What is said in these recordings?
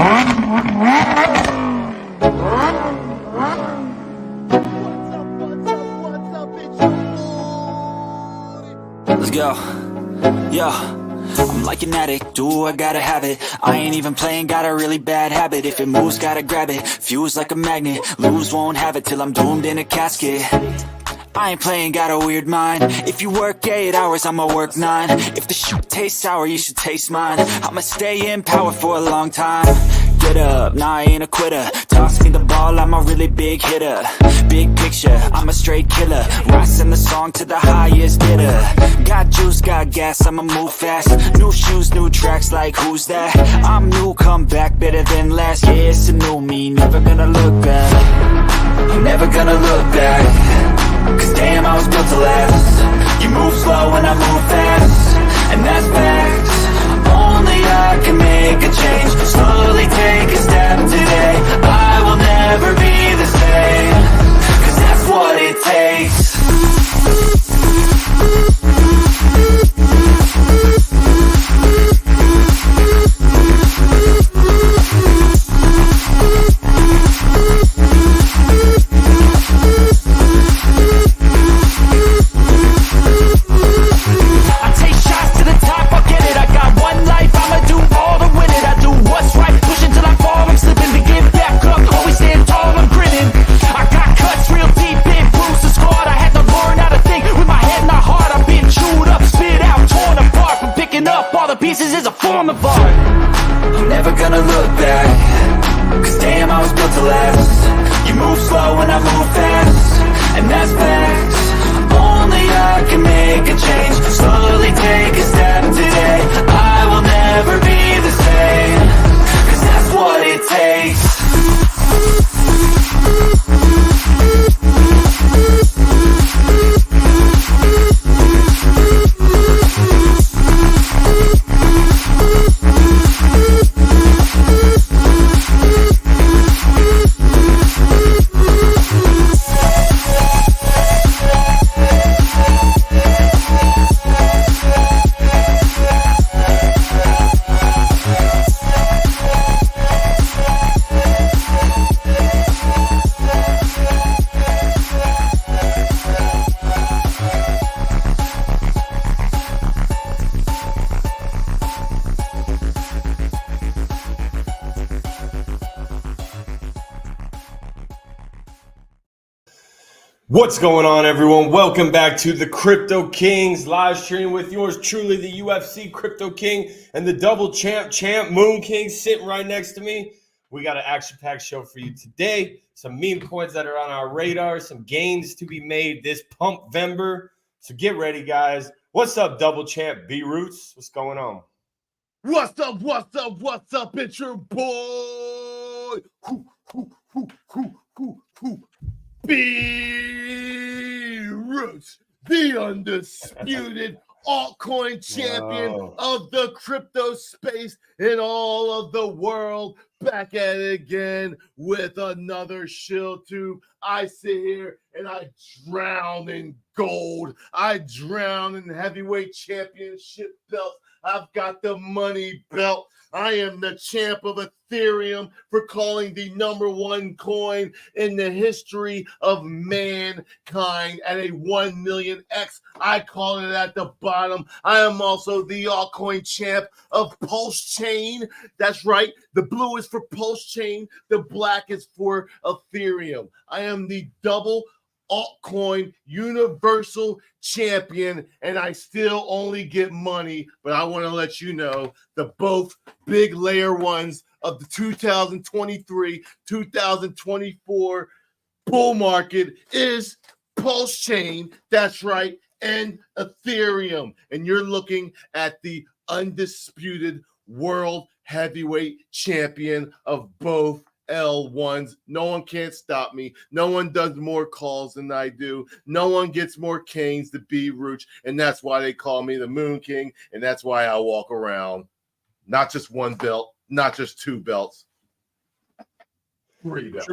Let's go. Yo, I'm like an addict, do I gotta have it. I ain't even playing, got a really bad habit. If it moves, gotta grab it, fuse like a magnet. Lose, won't have it till I'm doomed in a casket. I ain't playing, got a weird mind. If you work 8 hours, I'ma work 9. If the shoot tastes sour, you should taste mine. I'ma stay in power for a long time. Get up, nah, I ain't a quitter. Toss me the ball, I'm a really big hitter. Big picture, I'm a straight killer. Rising the song to the highest bidder. Got juice, got gas, I'ma move fast. New shoes, new tracks, like who's that? I'm new, come back, better than last. Yeah, it's a new me, never gonna look back. I'm never gonna look back. Cause damn, I was built to last. You move slow and I move fast, and that's facts. Only I can make a change. Slowly take a step today. I will never be the same. Cause that's what it takes. Pieces is a form of art. I'm never gonna look back. Cause damn, I was built to last. You move slow and I move fast, and that's facts. Only I can make a change. Slowly take a step today. I will never be the same. Cause that's what it takes. What's going on, everyone? Welcome back to the Cryptokings live stream with yours truly, the UFC Crypto King and the double champ Moon King sitting right next to me. We got an action-packed show for you today. Some meme coins that are on our radar, some gains to be made this PUMPvember. So get ready, guys. What's up, double champ B Roots? What's going on? What's up? What's up? What's up? It's your boy. B-Roots, the undisputed altcoin champion of the crypto space in all of the world. Back at it again with another shill tube. I sit here and I drown in gold. I drown in heavyweight championship belts. I've got the money belt. I am the champ of Ethereum for calling the #1 coin in the history of mankind at a 1 million X. I call it at the bottom. I am also the altcoin champ of Pulsechain. That's right. The blue is for Pulsechain. The black is for Ethereum. I am the double altcoin universal champion, and I still only get money, but I want to let you know the both big layer ones of the 2023-2024 bull market is Pulsechain, that's right, and Ethereum. And you're looking at the undisputed world heavyweight champion of both L1s. No one can't stop me. No one does more calls than I do. No one gets more canes to be Rooch, and that's why they call me the Moon King, and that's why I walk around not just one belt, not just two belts, 3 belts.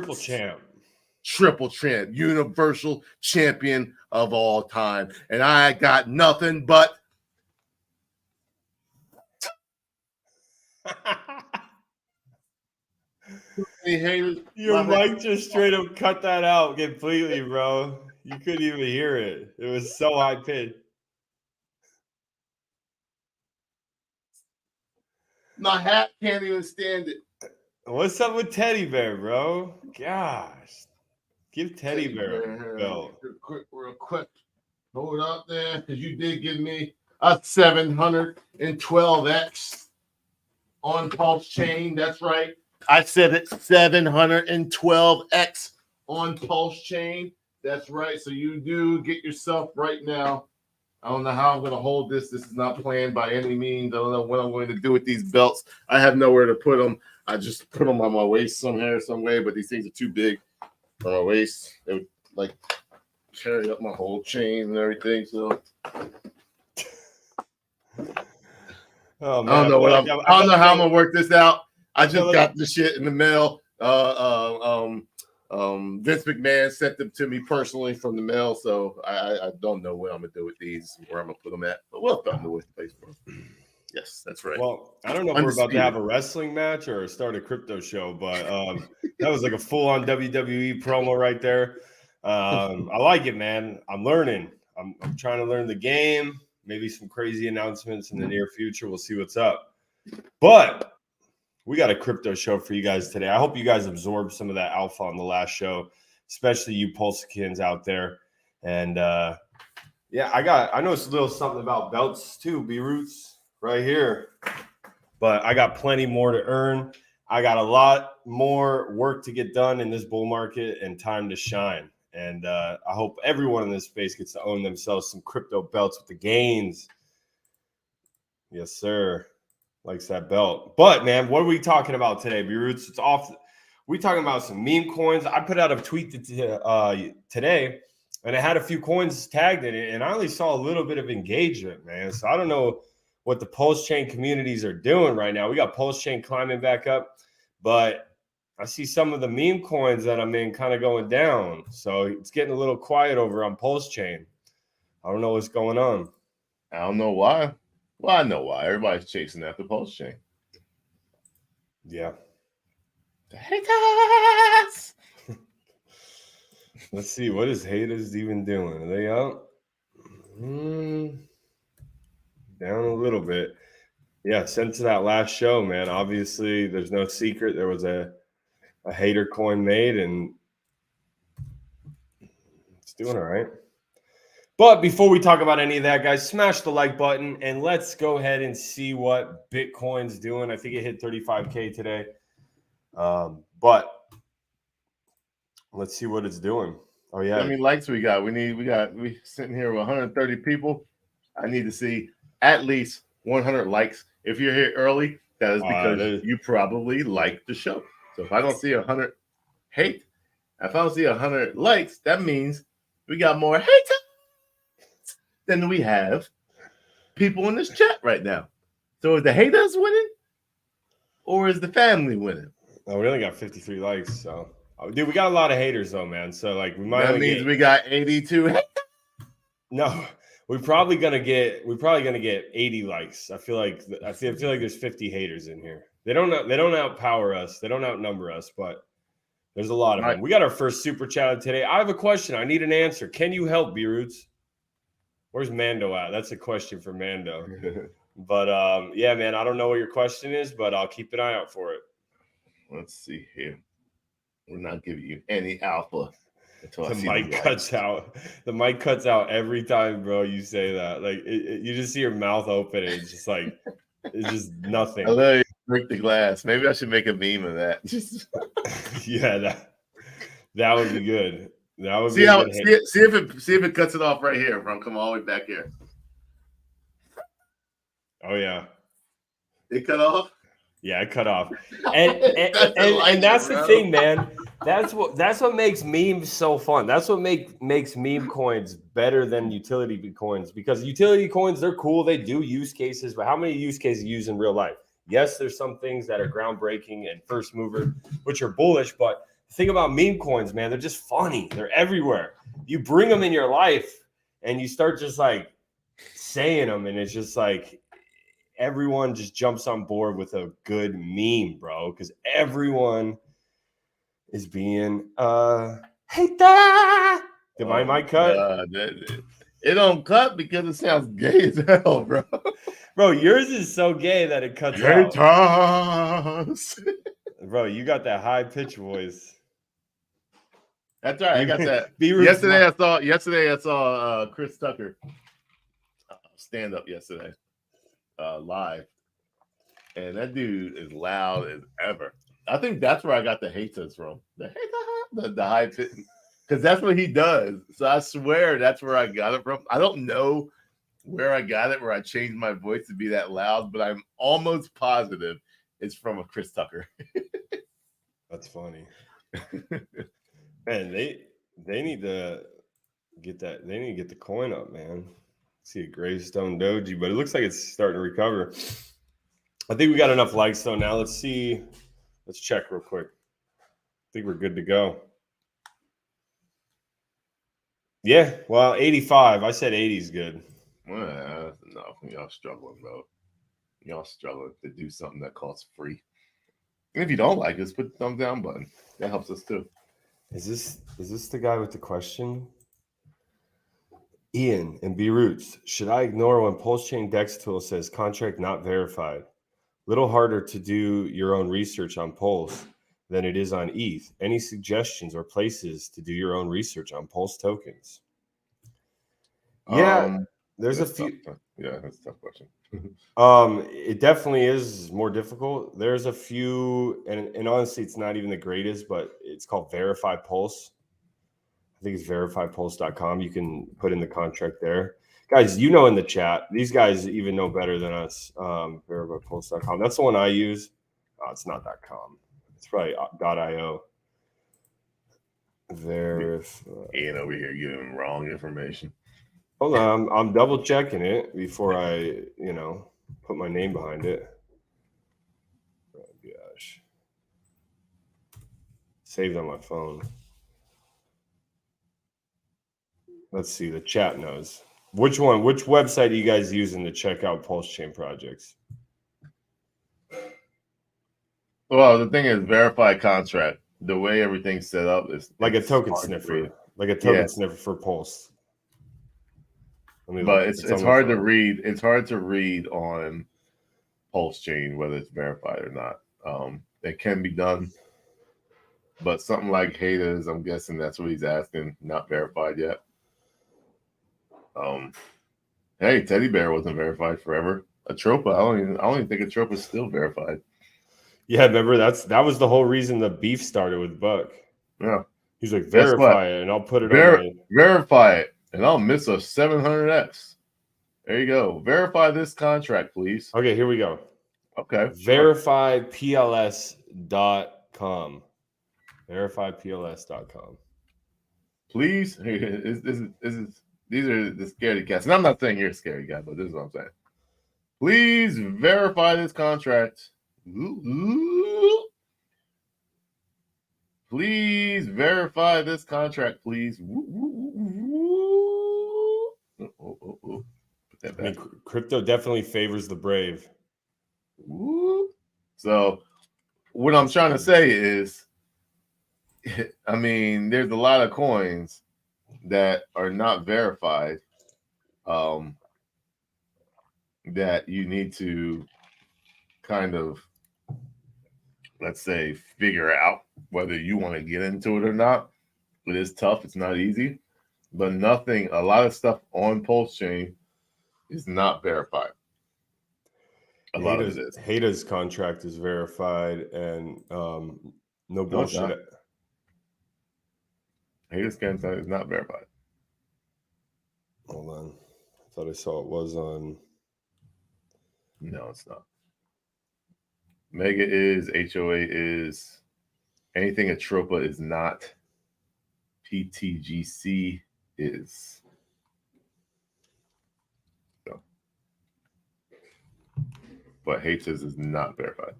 Triple champ, universal champion of all time. And I got nothing but any haters? Your mic just straight up cut that out completely, bro. You couldn't even hear it. It was so high pitched. My hat can't even stand it. What's up with Teddy Bear, bro? Gosh. Give Teddy Bear a belt. Real quick. Hold up there, because you did give me a 712X on Pulsechain. That's right. I said it, 712X on Pulsechain. That's right. So you do get yourself right now. I don't know how I'm going to hold this. This is not planned by any means. I don't know what I'm going to do with these belts. I have nowhere to put them. I just put them on my waist somewhere, some way, but these things are too big for my waist. They would like carry up my whole chain and everything. So oh, man. I don't know I don't know how I'm gonna work this out. I just got the shit in the mail. Vince McMahon sent them to me personally from the mail, so I don't know what I'm gonna do with these, where I'm gonna put them at. But we'll find a way to place for them. Yes, that's right. Well, I don't know if we're about to have a wrestling match or start a crypto show, but that was like a full-on WWE promo right there. I like it, man. I'm learning. I'm trying to learn the game. Maybe some crazy announcements in the near future. We'll see what's up. But we got a crypto show for you guys today. I hope you guys absorbed some of that alpha on the last show, especially you Pulsechans out there. And yeah, I know it's a little something about belts too, B-Roots. Right here, but I got plenty more to earn. I got a lot more work to get done in this bull market and time to shine. And I hope everyone in this space gets to own themselves some crypto belts with the gains. Yes, sir. Likes that belt. But man, what are we talking about today, B-Roots? It's off. We talking about some meme coins. I put out a tweet today, and it had a few coins tagged in it, and I only saw a little bit of engagement, man. So I don't know what the Pulsechain communities are doing right now. We got Pulsechain climbing back up, but I see some of the meme coins that I'm in kind of going down. So it's getting a little quiet over on Pulsechain. I don't know what's going on. I don't know why. Well, I know why. Everybody's chasing after Pulsechain. Yeah. The haters. Let's see. What is haters even doing? Are they up? Down a little bit. Yeah, since that last show, man, obviously there's no secret. There was a hater coin made, and it's doing all right. But before we talk about any of that, guys, smash the like button, and let's go ahead and see what Bitcoin's doing. I think it hit 35K today. But let's see what it's doing. Oh, yeah. How many likes we got? We sitting here with 130 people. I need to see at least 100 likes. If you're here early, that is because you probably like the show. So if I don't see 100 hate, if I don't see 100 likes, that means we got more haters than we have people in this chat right now. So is the haters winning, or is the family winning? Oh, we only got 53 likes. So, dude, we got a lot of haters though, man. So like, we might. That means we got 82. No. We're probably gonna get 80 likes. I feel like there's 50 haters in here. They don't outpower us. They don't outnumber us, but there's a lot of them. We got our first super chat of today. I have a question. I need an answer. Can you help, B-Roots? Where's Mando at? That's a question for Mando. But yeah, man, I don't know what your question is, but I'll keep an eye out for it. Let's see here. We're not giving you any alpha. The mic cuts out. The mic cuts out every time, bro. You say that, like you just see your mouth open. And it's just like it's just nothing. I love you. Break the glass. Maybe I should make a meme of that. Yeah, that would be good. That would see if it cuts it off right here. From come all the way back here. Oh yeah, it cut off. Yeah, it cut off. And that's the thing, man. That's what makes memes so fun. That's what makes meme coins better than utility coins, because utility coins, they're cool. They do use cases, but how many use cases you use in real life? Yes, there's some things that are groundbreaking and first mover, which are bullish, but the thing about meme coins, man, they're just funny. They're everywhere. You bring them in your life and you start just like saying them, and it's just like everyone just jumps on board with a good meme, bro, because everyone is being hater. Did my mic cut? It don't cut because it sounds gay as hell, bro. Bro, yours is so gay that it cuts out. Bro, you got that high pitch voice. That's right. I got that. Yesterday I saw Chris Tucker stand up yesterday live, and that dude is loud as ever. I think that's where I got the haters from. The high pitch, because that's what he does. So I swear that's where I got it from. I don't know where I got it, where I changed my voice to be that loud, but I'm almost positive it's from a Chris Tucker. That's funny. Man, they need to get that. They need to get the coin up, man. See a gravestone doji, but it looks like it's starting to recover. I think we got enough likes though. Now let's see. Let's check real quick. I think we're good to go. Yeah, well, 85. I said 80 is good. Well, no, y'all struggling, bro. Y'all struggling to do something that costs free. And if you don't like us, put the thumbs down button. That helps us too. Is this the guy with the question? Ian and B Roots. Should I ignore when Pulsechain Dex tool says contract not verified? Little harder to do your own research on Pulse than it is on ETH. Any suggestions or places to do your own research on Pulse tokens? Yeah, there's a few. Yeah, that's a tough question. It definitely is more difficult. There's a few, and honestly, it's not even the greatest, but it's called Verify Pulse. I think it's verifypulse.com. You can put in the contract there. Guys, you know in the chat, these guys even know better than us. Verifypulse.com. That's the one I use. Oh, it's not .com. It's probably .io. Ian over here giving wrong information. Hold on, I'm double checking it before I, put my name behind it. Oh gosh. Saved on my phone. Let's see, the chat knows. Which website are you guys using to check out Pulsechain projects? Well, the thing is, verify contract. The way everything's set up is like a token sniffer. Like a token sniffer for Pulse. But it's hard to read. It's hard to read on Pulsechain whether it's verified or not. It can be done, but something like haters, I'm guessing that's what he's asking. Not verified yet. Hey, Teddy Bear wasn't verified forever. Atropa, I don't even think Atropa is still verified. Yeah, remember that was the whole reason the beef started with Buck. Yeah, he's like, verify it, and I'll put it on. Verify it, and I'll miss a 700x. There you go. Verify this contract, please. Okay, here we go. Okay. Verifypls.com. Verifypls.com. Please. These are the scaredy cats. And I'm not saying you're a scary guy, but this is what I'm saying. Please verify this contract. Please verify this contract, please. I mean, crypto definitely favors the brave. So what I'm trying to say is, I mean, there's a lot of coins that are not verified that you need to kind of, let's say, figure out whether you want to get into it or not. It is tough. It's not easy. But a lot of stuff on Pulsechain is not verified. A lot of it is. Hada's contract is verified, and no bullshit. Hada's contract is not verified. Hold on. I thought I saw it was on. No, it's not. Mega is, HOA is, anything Atropa is not. PTGC is. So. But Haters is not verified.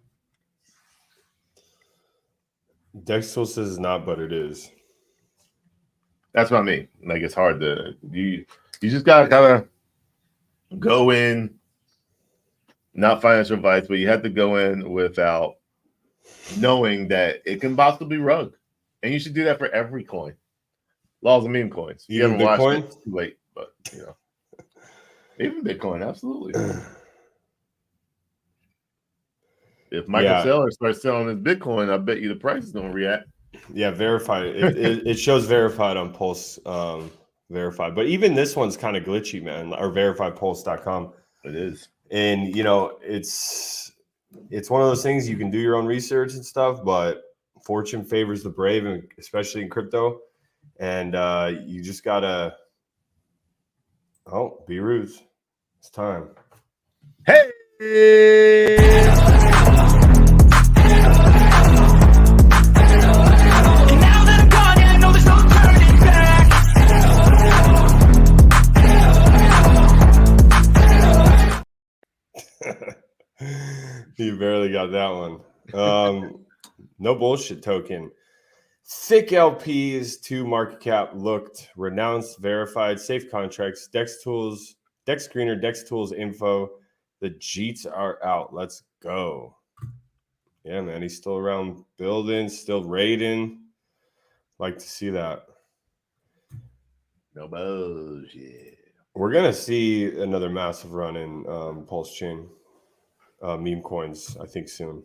Dexel says not, but it is. That's what I mean. Like, it's hard to you just gotta kind of go in, not financial advice, but you have to go in without knowing that it can possibly be rug. And you should do that for every coin. Laws of meme coins. If you Even haven't watched Bitcoin? it, it's too late. But, you know, even Bitcoin, absolutely. If Michael Saylor starts selling his Bitcoin, I bet you the price is going to react. Yeah, verified. It shows verified on Pulse verified. But even this one's kind of glitchy, man, or verifiedpulse.com. It is. And, you know, it's one of those things you can do your own research and stuff, but fortune favors the brave, and especially in crypto. And you just got to, be rude. It's time. Hey! You barely got that one. No bullshit token. Thick LPs to market cap looked renounced, verified, safe contracts, Dex tools, Dex screener, Dex tools info. The Jeets are out. Let's go. Yeah, man, he's still around building, still raiding. Like to see that. No bullshit. We're gonna see another massive run in Pulsechain meme coins, I think, soon.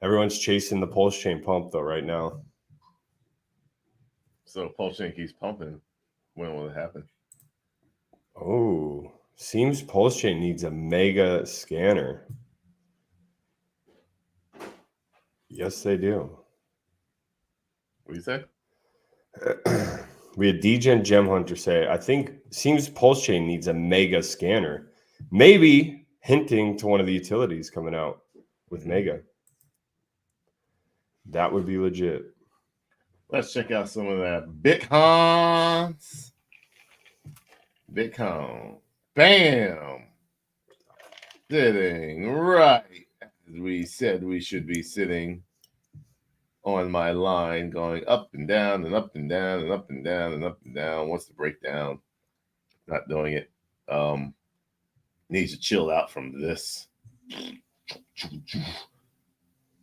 Everyone's chasing the Pulsechain pump though right now. So Pulsechain keeps pumping. When will it happen? Oh, seems Pulsechain needs a mega scanner. Yes, they do. What do you say? We had DGen Gem Hunter say, I think seems Pulsechain needs a mega scanner. Maybe hinting to one of the utilities coming out with mega. That would be legit. Let's check out some of that Bitcoins. Bitcoin. Bam. Sitting right as we said we should be sitting on my line, going up and down and up and down and up and down and up and down. What's the breakdown? Not doing it. Needs to chill out from this.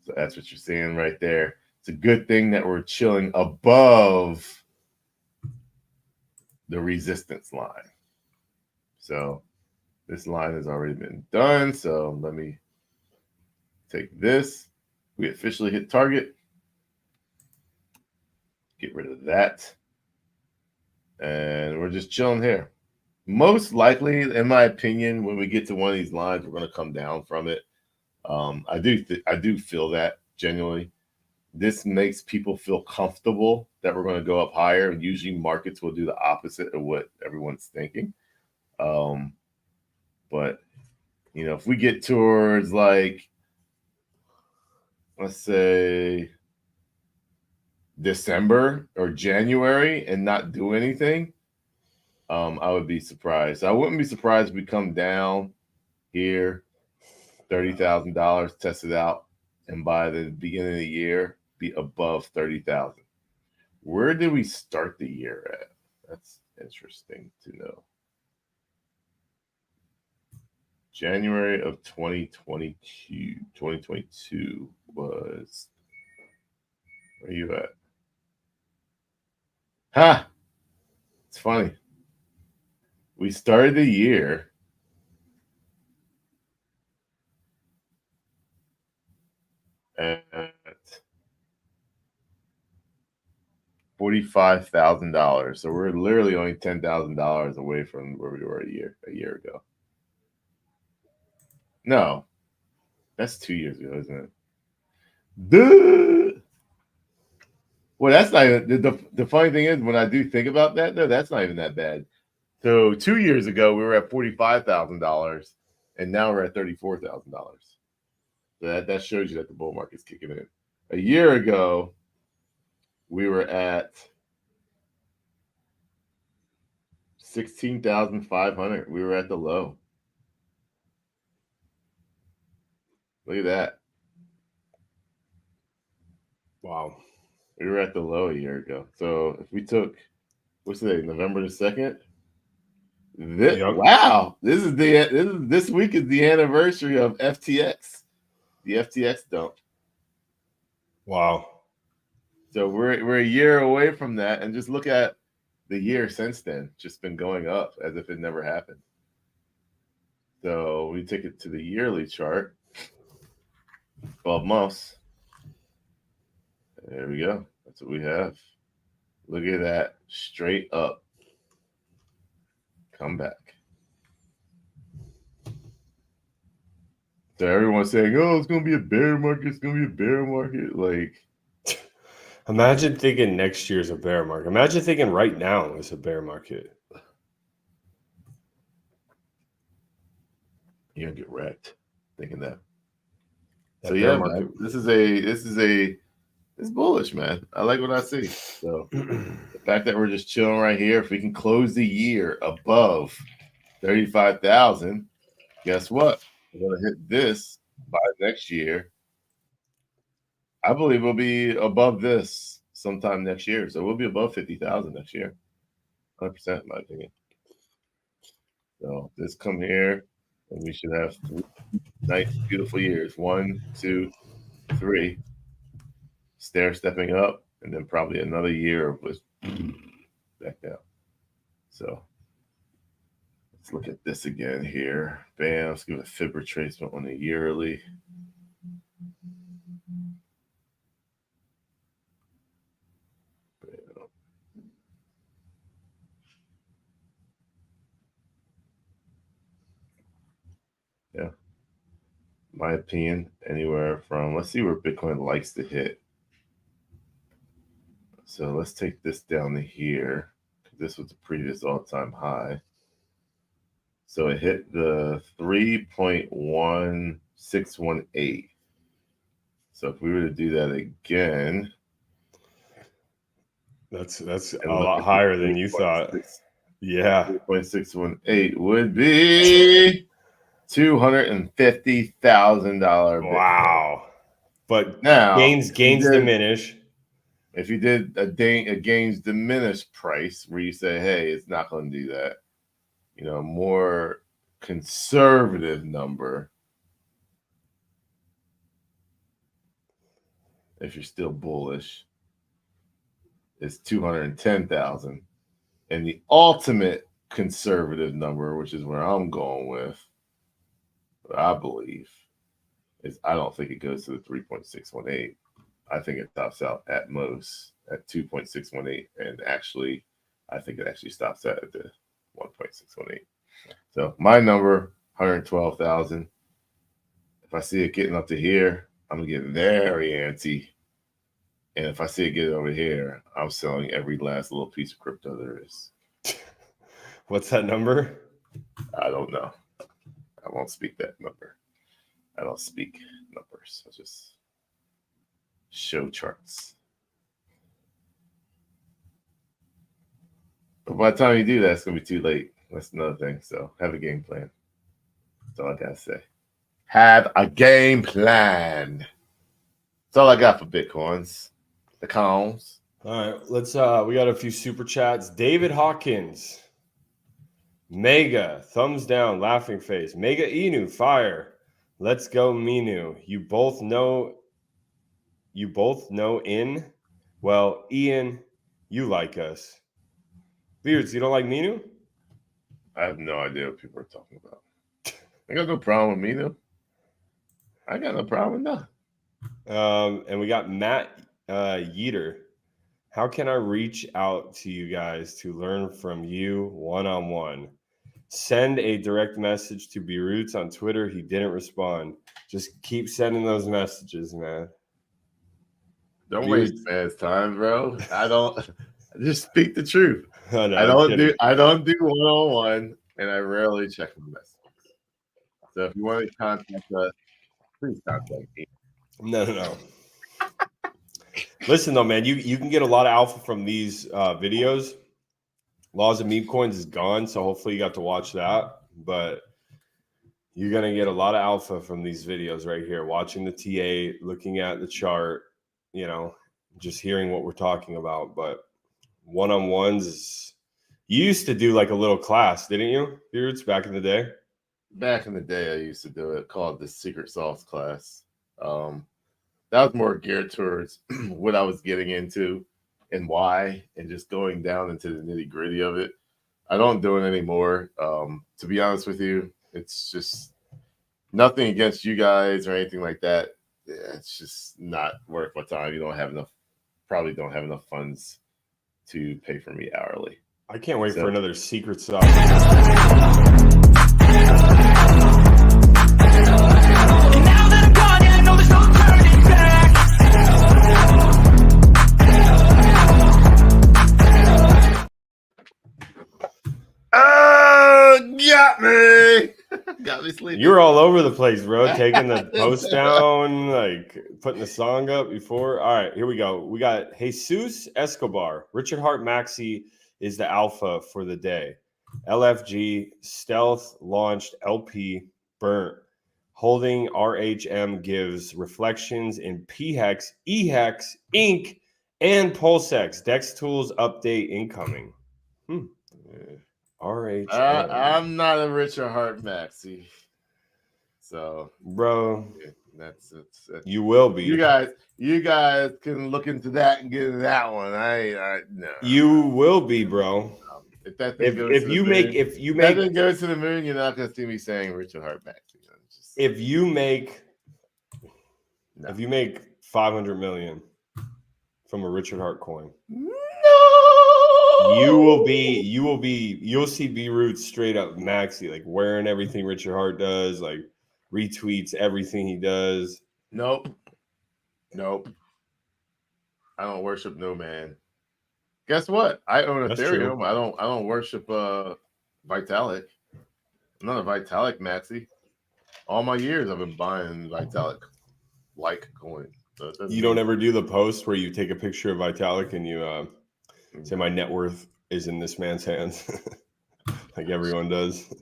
So that's what you're seeing right there. It's a good thing that we're chilling above the resistance line. So this line has already been done. So let me take this. We officially hit target. Get rid of that. And we're just chilling here. Most likely, in my opinion, when we get to one of these lines, we're going to come down from it. I do feel that genuinely. This makes people feel comfortable that we're going to go up higher. Usually markets will do the opposite of what everyone's thinking. But, you know, if we get towards like, let's say December or January and not do anything, I would be surprised. I wouldn't be surprised if we come down here, $30,000, test it out, and by the beginning of the year, be above 30,000. Where did we start the year at? That's interesting to know. January of 2022 was, where are you at? It's funny. We started the year at $45,000. So we're literally only $10,000 away from where we were a year ago. No, that's 2 years ago, isn't it? Duh. Well, that's not even the funny thing is when I do think about that, though, that's not even that bad. So 2 years ago, we were at $45,000, and now we're at $34,000. So that shows you that the bull market's kicking in. A year ago, we were at 16,500. We were at the low. Look at that. Wow. We were at the low a year ago. So if we took, what's today, November the 2nd? Wow. This week is the anniversary of FTX. The FTX dump. Wow. So we're a year away from that, and just look at the year since then, just been going up as if it never happened. So we take it to the yearly chart, 12 months. There we go. That's what we have. Look at that, straight up. Come back. So everyone's saying, "Oh, it's gonna be a bear market. It's gonna be a bear market." Like, imagine thinking next year's a bear market. Imagine thinking right now is a bear market. you're gonna get wrecked thinking that. That So bear yeah, market. man, it's bullish, man. I like what I see. So the fact that we're just chilling right here, if we can close the year above 35,000, guess what? We're gonna hit this by next year. I believe we'll be above this sometime next year. So we'll be above 50,000 next year. 100% in my opinion. So this come here, and we should have 3 nice, beautiful years. 1, 2, 3. Stair stepping up, and then probably another year of was back down. So let's look at this again here. Bam, let's give a fib retracement on the yearly. Bam. Yeah. My opinion, anywhere from, let's see where Bitcoin likes to hit. So let's take this down to here. This was the previous all-time high. So it hit the 3.1618. So if we were to do that again, that's a lot higher than you thought. Yeah. 3.618 would be $250,000. Wow. But now gains diminish. If you did a gains diminished price where you say, hey, it's not going to do that, you know, more conservative number, if you're still bullish, is 210,000. And the ultimate conservative number, which is where I'm going with, what I believe, is I don't think it goes to the 3.618. I think it tops out at most at 2.618. And actually, I think it actually stops out at the 1.618. So my number, 112,000. If I see it getting up to here, I'm going to get very antsy. And if I see it get over here, I'm selling every last little piece of crypto there is. What's that number? I don't know. I won't speak that number. I don't speak numbers. I just show charts. But by the time you do that, it's going to be too late. That's another thing. So have a game plan. That's all I got to say. Have a game plan. That's all I got for Bitcoins. The cons. All right, let's we got a few super chats. David Hawkins, Mega, thumbs down, laughing face. Mega Inu, fire. Let's go Minu. You both know in. Well, Ian, you like us. Beards, you don't like Minu? I have no idea what people are talking about. I got no problem with Minu. I got no problem with that. And we got Matt Yeater. How can I reach out to you guys to learn from you one-on-one? Send a direct message to B-Roots on Twitter. He didn't respond. Just keep sending those messages, man. Don't waste man's time, bro. I don't just speak the truth. Oh, no, I don't do one-on-one, and I rarely check my messages. So if you want to contact us, please contact me. No. Listen though, man, you can get a lot of alpha from these videos. Laws of Meme Coins is gone, so hopefully you got to watch that. But you're gonna get a lot of alpha from these videos right here. Watching the TA, looking at the chart, you know, just hearing what we're talking about. But one-on-ones is, you used to do like a little class, didn't you, Beards, back in the day? Back in the day, I used to do it called the Secret Sauce class. that was more geared towards what I was getting into and why, and just going down into the nitty gritty of it. I don't do it anymore. To be honest with you, it's just nothing against you guys or anything like that. Yeah, it's just not worth my time. You probably don't have enough funds to pay for me hourly. I can't wait for another secret sauce. Got me. Got me sleeping. You're all over the place, bro. Taking the post down, like putting the song up before. All right, here we go. We got Jesus Escobar. Richard Hart Maxi is the alpha for the day. LFG stealth launched LP burnt. Holding RHM gives reflections in PHEX, EHEX, Inc., and Pulsex. Dex tools update incoming. RHM. I'm not a Richard Hart Maxi. So, bro, yeah, that's you will be. You guys can look into that and get into that one. I no. You will be, bro. If that thing goes if you make that thing goes to the moon, you're not gonna see me saying Richard Hart Maxi. If you make 500 million from a Richard Hart coin, you'll see B-Root straight up Maxi, like wearing everything Richard Hart does, like retweets everything he does. Nope. I don't worship no man. Guess what? I own Ethereum. True. I don't worship Vitalik. I'm not a Vitalik Maxi. All my years I've been buying Vitalik like coins. So you don't ever do the post where you take a picture of Vitalik and you say my net worth is in this man's hands, like everyone does.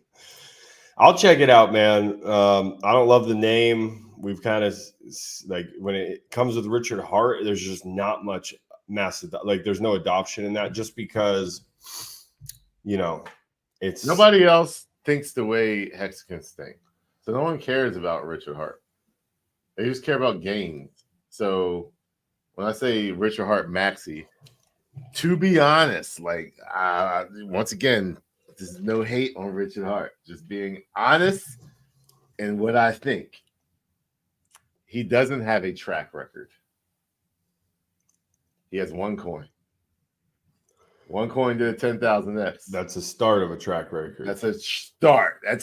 I'll check it out, man. I don't love the name. We've kind of like when it comes with Richard Hart, there's just not much massive, like there's no adoption in that, just because it's nobody else thinks the way Hexicans think. So no one cares about Richard Hart. They just care about gains. So when I say Richard Hart Maxi, to be honest, like once again, there's no hate on Richard Hart. Just being honest in what I think. He doesn't have a track record. He has one coin. One coin did a 10,000x. That's a start of a track record. That's a start. A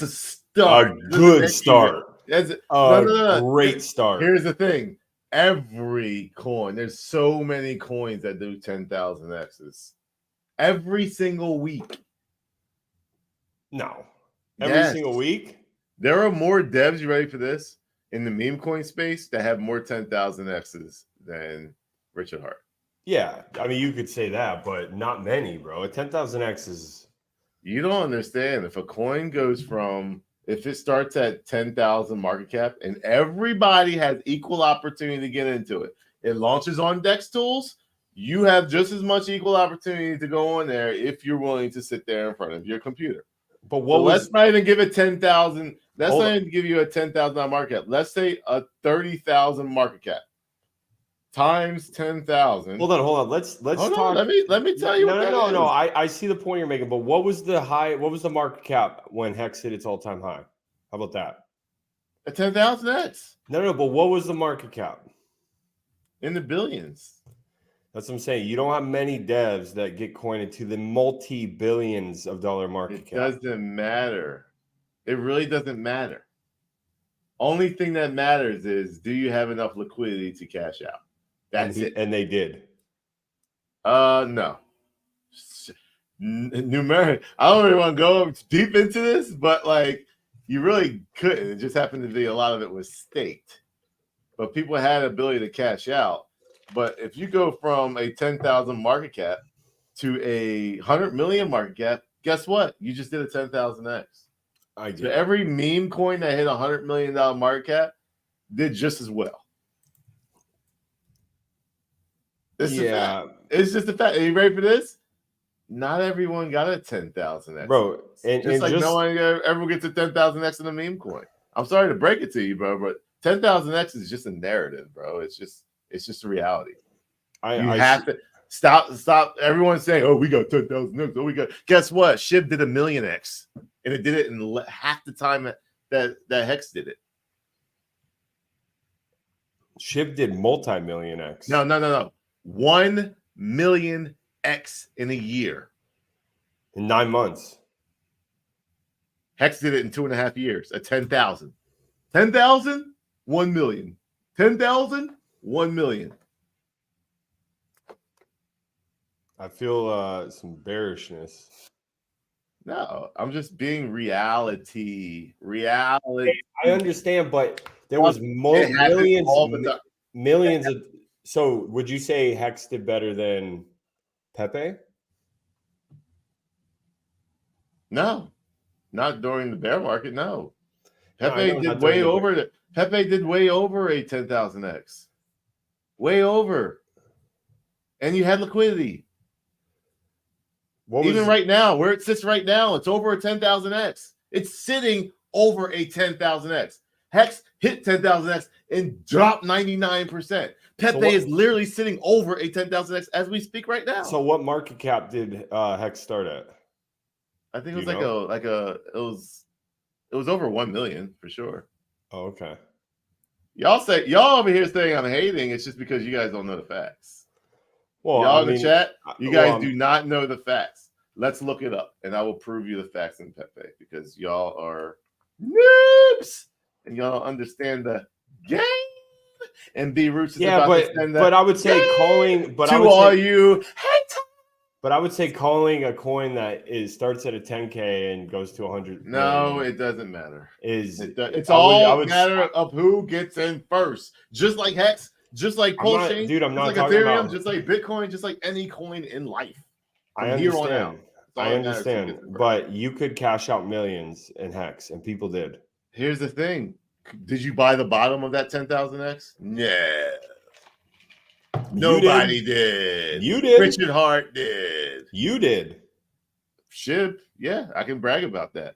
good start. That's a great start. Here's the thing. Every coin, there's so many coins that do 10,000x's. Every single week. No. Every single week? There are more devs, you ready for this, in the meme coin space that have more 10,000x's than Richard Hart. Yeah, I mean, you could say that, but not many, bro. A 10,000x is... You don't understand. If a coin goes from... If it starts at 10,000 market cap and everybody has equal opportunity to get into it, it launches on Dex Tools, you have just as much equal opportunity to go on there if you're willing to sit there in front of your computer. But let's not even give it 10,000. Let's not even give you a 10,000 market cap. Let's say a 30,000 market cap times 10,000. Hold on. Let's talk. Let me tell you. No. I see the point you're making, but what was the high? What was the market cap when Hex hit its all-time high? How about that? A 10,000x. No. But what was the market cap? In the billions. That's what I'm saying. You don't have many devs that get coined to the multi-billions of dollar market cap. It doesn't matter. It really doesn't matter. Only thing that matters is, do you have enough liquidity to cash out? That's it. And they did. No. Numeric. I don't really want to go deep into this, but like you really couldn't. It just happened to be a lot of it was staked. But people had the ability to cash out. But if you go from a 10,000 market cap to a 100 million market cap, guess what? You just did a 10,000x. So every meme coin that hit $100 million market cap did just as well. It's just a fact. Are you ready for this? Not everyone got a 10,000x. Bro, and no one ever gets a 10,000x in a meme coin. I'm sorry to break it to you, bro, but 10,000x is just a narrative, bro. It's just a reality. You I have to stop. Everyone's saying, "Oh, we got 10,000x. Oh, we got." Guess what? SHIB did 1,000,000x, and it did it in half the time that Hex did it. SHIB did multi-million X. No. 1 million X in a year. In 9 months. Hex did it in 2.5 years at 10,000. 10,000, 1 million. 10,000, 1 million. I feel some bearishness. No, I'm just being reality. Reality. I understand, but there was millions of. So would you say Hex did better than Pepe? No, not during the bear market. No, Pepe did way over a 10,000x, way over, and you had liquidity. Even right now, where it sits right now, it's over a 10,000x. It's sitting over a 10,000x. Hex hit 10,000x and dropped 99%. Pepe is literally sitting over a 10,000x as we speak right now. So what market cap did Hex start at? I think it was it was over 1 million for sure. Oh, okay. Y'all over here saying I'm hating. It's just because you guys don't know the facts. Well, y'all in the chat, you guys do not know the facts. Let's look it up, and I will prove you the facts in Pepe because y'all are noobs and y'all don't understand the game. And B Roots is about to send that. But I would say calling, but I would say calling a coin that starts at a 10K and goes to 100. No, it doesn't matter. It's all a matter of who gets in first. Just like Hex, just like Pulsechain, dude. I'm not just like talking Ethereum, about just like Bitcoin, just like any coin in life. I understand. I understand, but you could cash out millions in Hex, and people did. Here's the thing: did you buy the bottom of that 10,000x? No. Nobody did. You did. Richard Hart did. You did. SHIB, yeah, I can brag about that.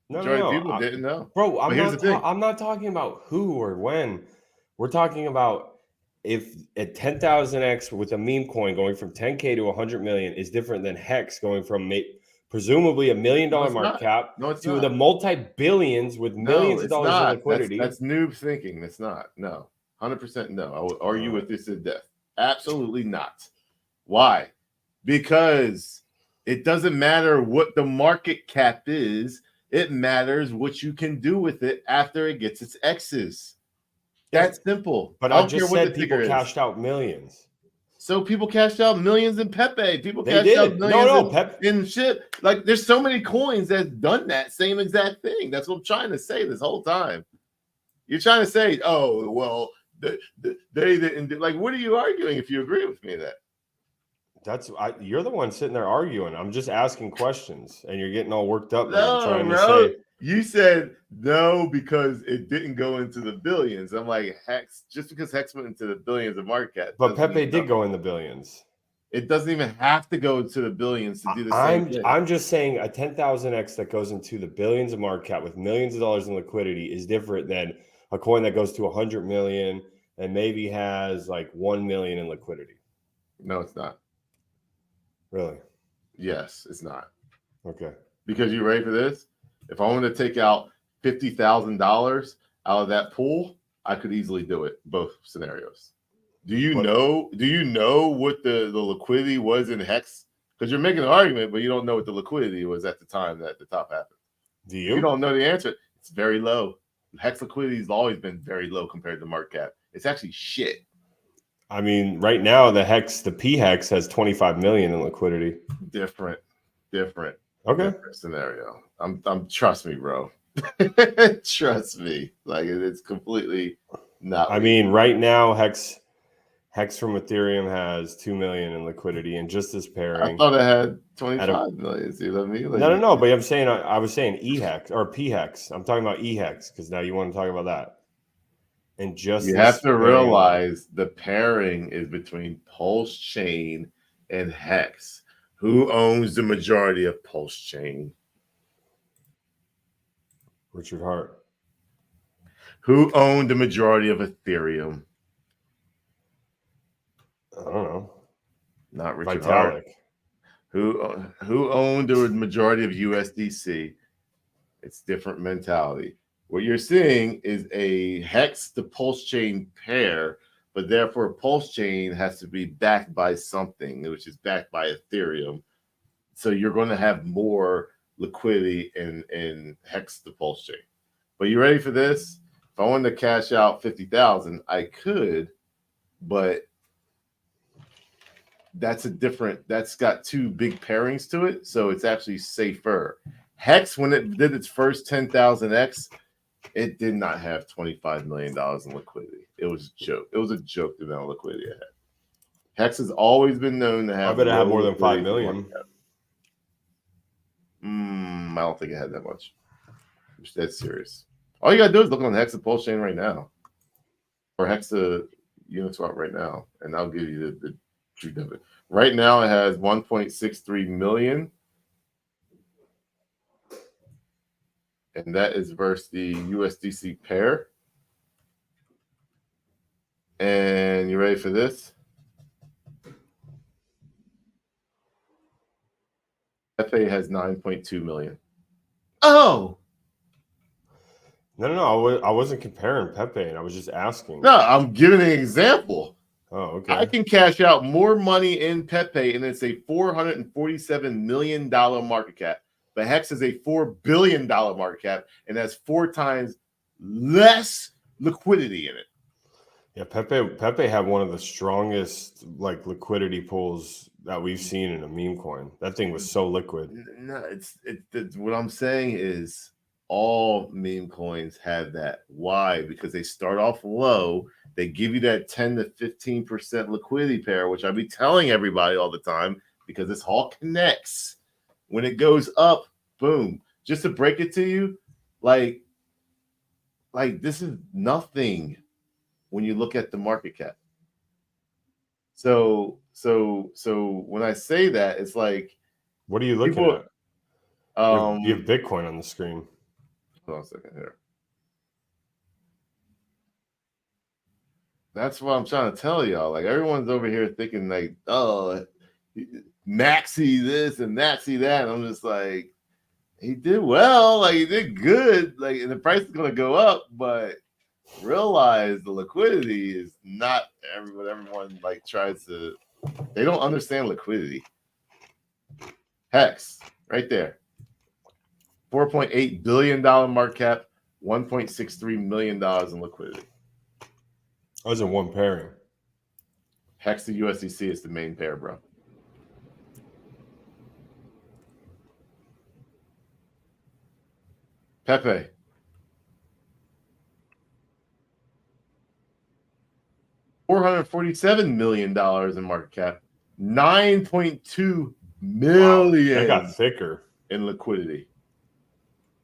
No. People didn't know, bro. I'm not talking about who or when. We're talking about if at 10,000x with a meme coin going from 10K to 100 million is different than Hex going from presumably $1 million market cap to the multi-billions with millions of dollars in liquidity. That's noob thinking. That's not. No, 100% no. I will argue with this to death. Absolutely not. Why? Because it doesn't matter what the market cap is. It matters what you can do with it after it gets its X's. That's simple. But I just said people cashed out millions. So people cashed out millions in Pepe. People cashed out millions in shit. Like there's so many coins that's done that same exact thing. That's what I'm trying to say this whole time. You're trying to say, oh, well, they didn't do. Like, what are you arguing if you agree with me that? You're the one sitting there arguing. I'm just asking questions, and you're getting all worked up. No, bro. You said no because it didn't go into the billions. I'm like, Hex, just because Hex went into the billions of market cap. But Pepe did go in the billions. It doesn't even have to go into the billions to do the same thing. I'm just saying a 10,000x that goes into the billions of market cap with millions of dollars in liquidity is different than a coin that goes to 100 million and maybe has like 1 million in liquidity. No, it's not. Really? Yes, it's not. Okay. Because you ready for this? If I wanted to take out $50,000 out of that pool, I could easily do it. Both scenarios. Do you know what the liquidity was in Hex? Because you're making an argument, but you don't know what the liquidity was at the time that the top happened. Do you? You don't know the answer. It's very low. Hex liquidity has always been very low compared to market cap. It's actually shit. I mean, right now the P Hex has 25 million in liquidity. Different. Okay. Different scenario. I'm trust me, bro. Trust me. Like it's completely not. I mean, right now Hex from Ethereum has 2 million in liquidity, and just this pairing. I thought it had 25 million. See what I mean? Like, no. But I'm saying I was saying E Hex or P Hex. I'm talking about E Hex because now you want to talk about that. And just you have to realize the pairing is between Pulsechain and Hex. Who owns the majority of Pulsechain? Richard Hart. Who owned the majority of Ethereum? I don't know. Not Richard Hart. Vitalik. Who owned the majority of USDC? It's different mentality. What you're seeing is a hex to Pulsechain pair, but therefore Pulsechain has to be backed by something, which is backed by Ethereum. So you're going to have more liquidity in hex to Pulsechain. But you ready for this? If I wanted to cash out 50,000, I could, but that's got two big pairings to it, so it's actually safer. Hex, when it did its first 10,000x, it did not have $25 million in liquidity. It was a joke. It was a joke the amount of liquidity it had. Hex has always been known to have. I bet it had more than 5 million. I don't think it had that much. That's serious. All you gotta do is look on the Hex to Pulsechain right now, or Hex to Uniswap right now, and I'll give you the truth of it. Right now, it has 1.63 million. And that is versus the USDC pair. And you ready for this? FA has 9.2 million. Oh! No. I wasn't comparing Pepe, and I was just asking. No, I'm giving an example. Oh, okay. I can cash out more money in Pepe, and it's a $447 million market cap. But Hex is a $4 billion market cap, and that's 4 times less liquidity in it. Yeah, Pepe had one of the strongest liquidity pools that we've seen in a meme coin. That thing was so liquid. No, it's what I'm saying is all meme coins have that. Why? Because they start off low. They give you that 10 to 15% liquidity pair, which I be telling everybody all the time because this all connects. When it goes up, boom. Just to break it to you, like this is nothing when you look at the market cap. So when I say that, it's like, what are you looking at? You have Bitcoin on the screen. Hold on a second here. That's what I'm trying to tell y'all. Like, everyone's over here thinking like, oh, Maxi this and Maxi that. And I'm just like, he did well, like he did good, like, and the price is gonna go up, but realize the liquidity is not what everyone like tries to. They don't understand liquidity. Hex right there, $4.8 billion market cap, $1.63 million in liquidity. I was in one pairing. Hex to USDC is the main pair, bro. Pepe. $447 million in market cap, 9.2 million. They got thicker in liquidity.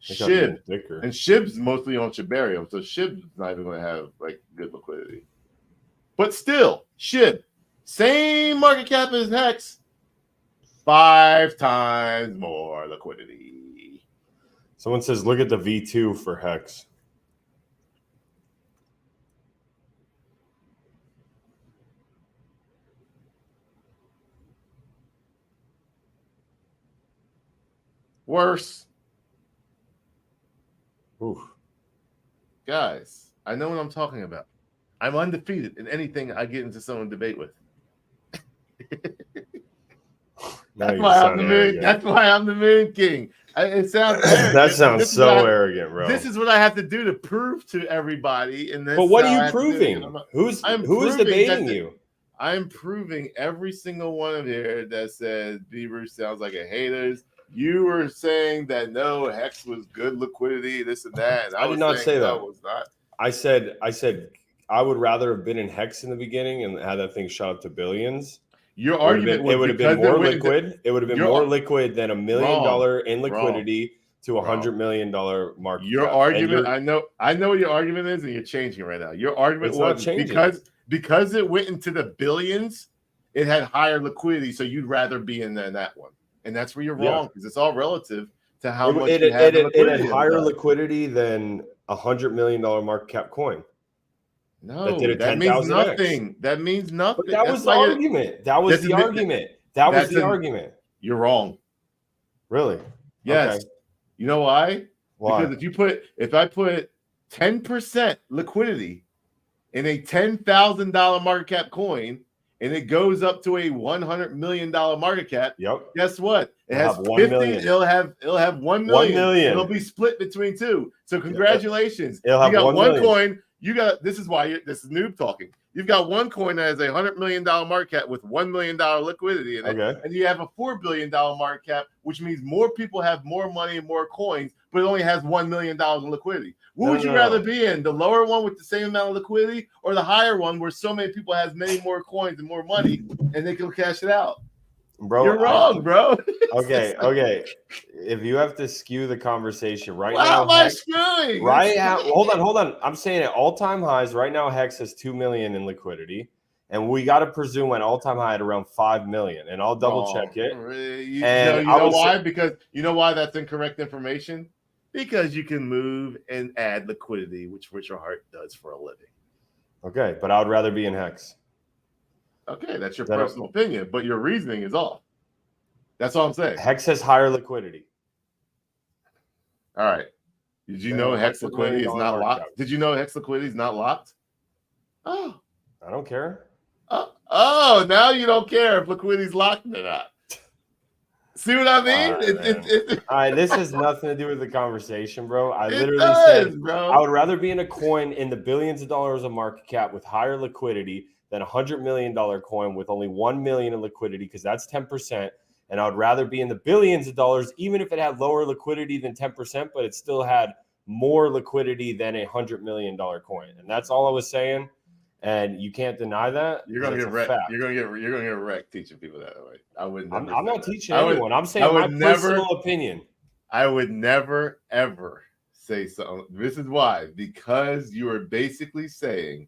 SHIB, thicker. And SHIB's mostly on Shibarium, so SHIB's not even going to have like good liquidity. But still, SHIB, same market cap as Hex, 5 times more liquidity. Someone says, look at the V2 for Hex. Worse. Oof. Guys, I know what I'm talking about. I'm undefeated in anything I get into someone debate with. That's why I'm the moon king. It sounds that sounds so arrogant, bro. This is what I have to do to prove to everybody. And but what are you proving? Who's debating you? I'm proving every single one of here that says Bieber sounds like a haters. You were saying that no, Hex was good liquidity, this and that. And I did not say that. Was not. I said I would rather have been in Hex in the beginning and had that thing shot up to billions. Your argument it would have been more liquid. It would have been more liquid than $1 million in liquidity to $100 million market. Your argument, I know what your argument is, and you're changing it right now. Your argument was because it went into the billions, it had higher liquidity, so you'd rather be in that one. And that's where you're wrong, because it's all relative to how much it had higher liquidity than $100 million market cap coin. No, did a that means 10,000x. nothing. That means nothing. But that was the argument. That was the argument. That was the argument. You're wrong. Really? Yes. Okay. You know why? Why? Because if I put 10% liquidity in a $10,000 market cap coin and it goes up to a $100 million market cap, guess what? It has 50. It'll have 1 million. 1 million. It'll be split between two. So congratulations. It'll have you got 1 one million. coin. You got this is this is noob talking. You've got one coin that has a $100 million market cap with $1 million liquidity in it. Okay. And you have a $4 billion market cap, which means more people have more money and more coins, but it only has $1 million in liquidity. What would you rather be in? The lower one with the same amount of liquidity, or the higher one where so many people have many more coins and more money and they can cash it out? Bro, you're wrong, bro. Okay. If you have to skew the conversation right now, how am I skewing? Right now, hold on. I'm saying at all-time highs right now, Hex has 2 million in liquidity, and we got to presume an all-time high at around 5 million. And I'll double check it. You know why? Because you know why that's incorrect information. Because you can move and add liquidity, which Richard Hart does for a living. Okay, but I would rather be in Hex. Okay, that's your personal opinion, but your reasoning is off. That's all I'm saying. Hex has higher liquidity. All right. Did you know Hex liquidity is not locked? Did you know Hex liquidity is not locked? Oh. I don't care. Oh, now you don't care if liquidity is locked or not. See what I mean? All right, this has nothing to do with the conversation, bro. I literally said, bro. I would rather be in a coin in the billions of dollars of market cap with higher liquidity than a $100 million coin with only 1 million in liquidity, because that's 10%. And I would rather be in the billions of dollars, even if it had lower liquidity than 10%, but it still had more liquidity than a $100 million coin. And that's all I was saying. And you can't deny that. You're gonna get wrecked. You're gonna get wrecked teaching people that way. I wouldn't. I'm not teaching anyone. I'm saying my personal opinion. I would never ever say something. This is why, because you are basically saying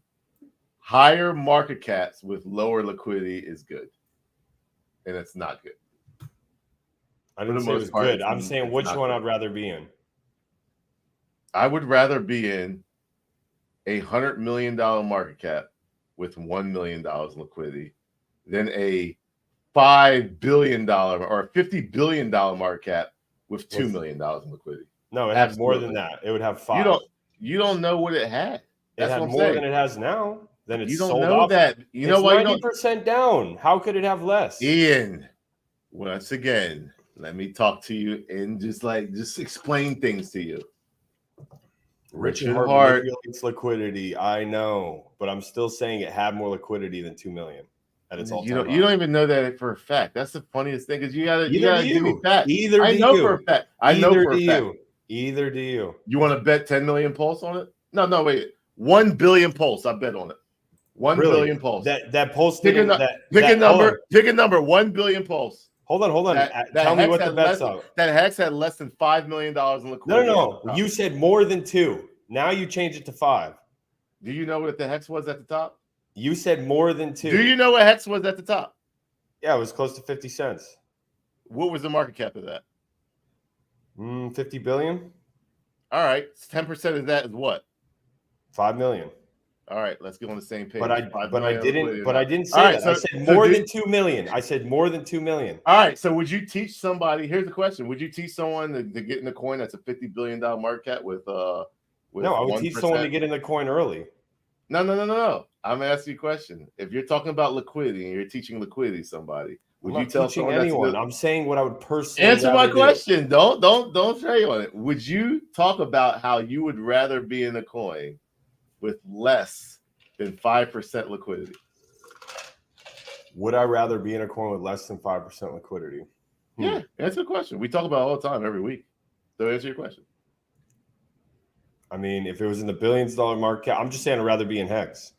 higher market caps with lower liquidity is good, and it's not good. I didn't say it was good. I'm saying which one I'd rather be in. I would rather be in a $100 million market cap with $1 million in liquidity than a $5 billion or $50 billion market cap with $2 million in liquidity. No, it has more than that. It would have 5. You don't know what it had. It had more than it has now. Then it's sold off. You don't know that. You know why? 90% down. How could it have less? Ian, once again, let me talk to you and just explain things to you. Richard Hart manipulates liquidity. I know, but I'm still saying it had more liquidity than 2 million at its all-time high. You don't even know that for a fact. That's the funniest thing, because you gotta give me facts. Either I know for a fact. Either do you. You want to bet 10 million pulse on it? No, wait. 1 billion pulse. I bet on it. 1 billion pulse. That pulse. Pick a number. Pick a number. 1 billion pulse. Hold on. Tell me what the bet's are. That Hex had less than $5 million in liquidity. No. You said more than 2. Now you change it to 5. Do you know what the Hex was at the top? You said more than 2. Do you know what Hex was at the top? Yeah, it was close to 50 cents. What was the market cap of that? 50 billion. All right. 10% of that is what? 5 million. All right, let's get on the same page. But I didn't say that. I said more than 2 million. I said more than 2 million. All right. So would you teach somebody? Here's the question: would you teach someone to get in the coin that's a $50 billion market cap with no, I would 1%? Teach someone to get in the coin early. No. I'm asking you a question. If you're talking about liquidity and you're teaching liquidity to somebody, would you tell someone anyone? I'm saying what I would personally answer my question. Don't try on it. Would you talk about how you would rather be in a coin with less than 5% liquidity? Would I rather be in a coin with less than 5% liquidity? Yeah, answer the question. We talk about it all the time, every week. So answer your question. I mean, if it was in the billions of dollar market cap, I'm just saying I'd rather be in Hex.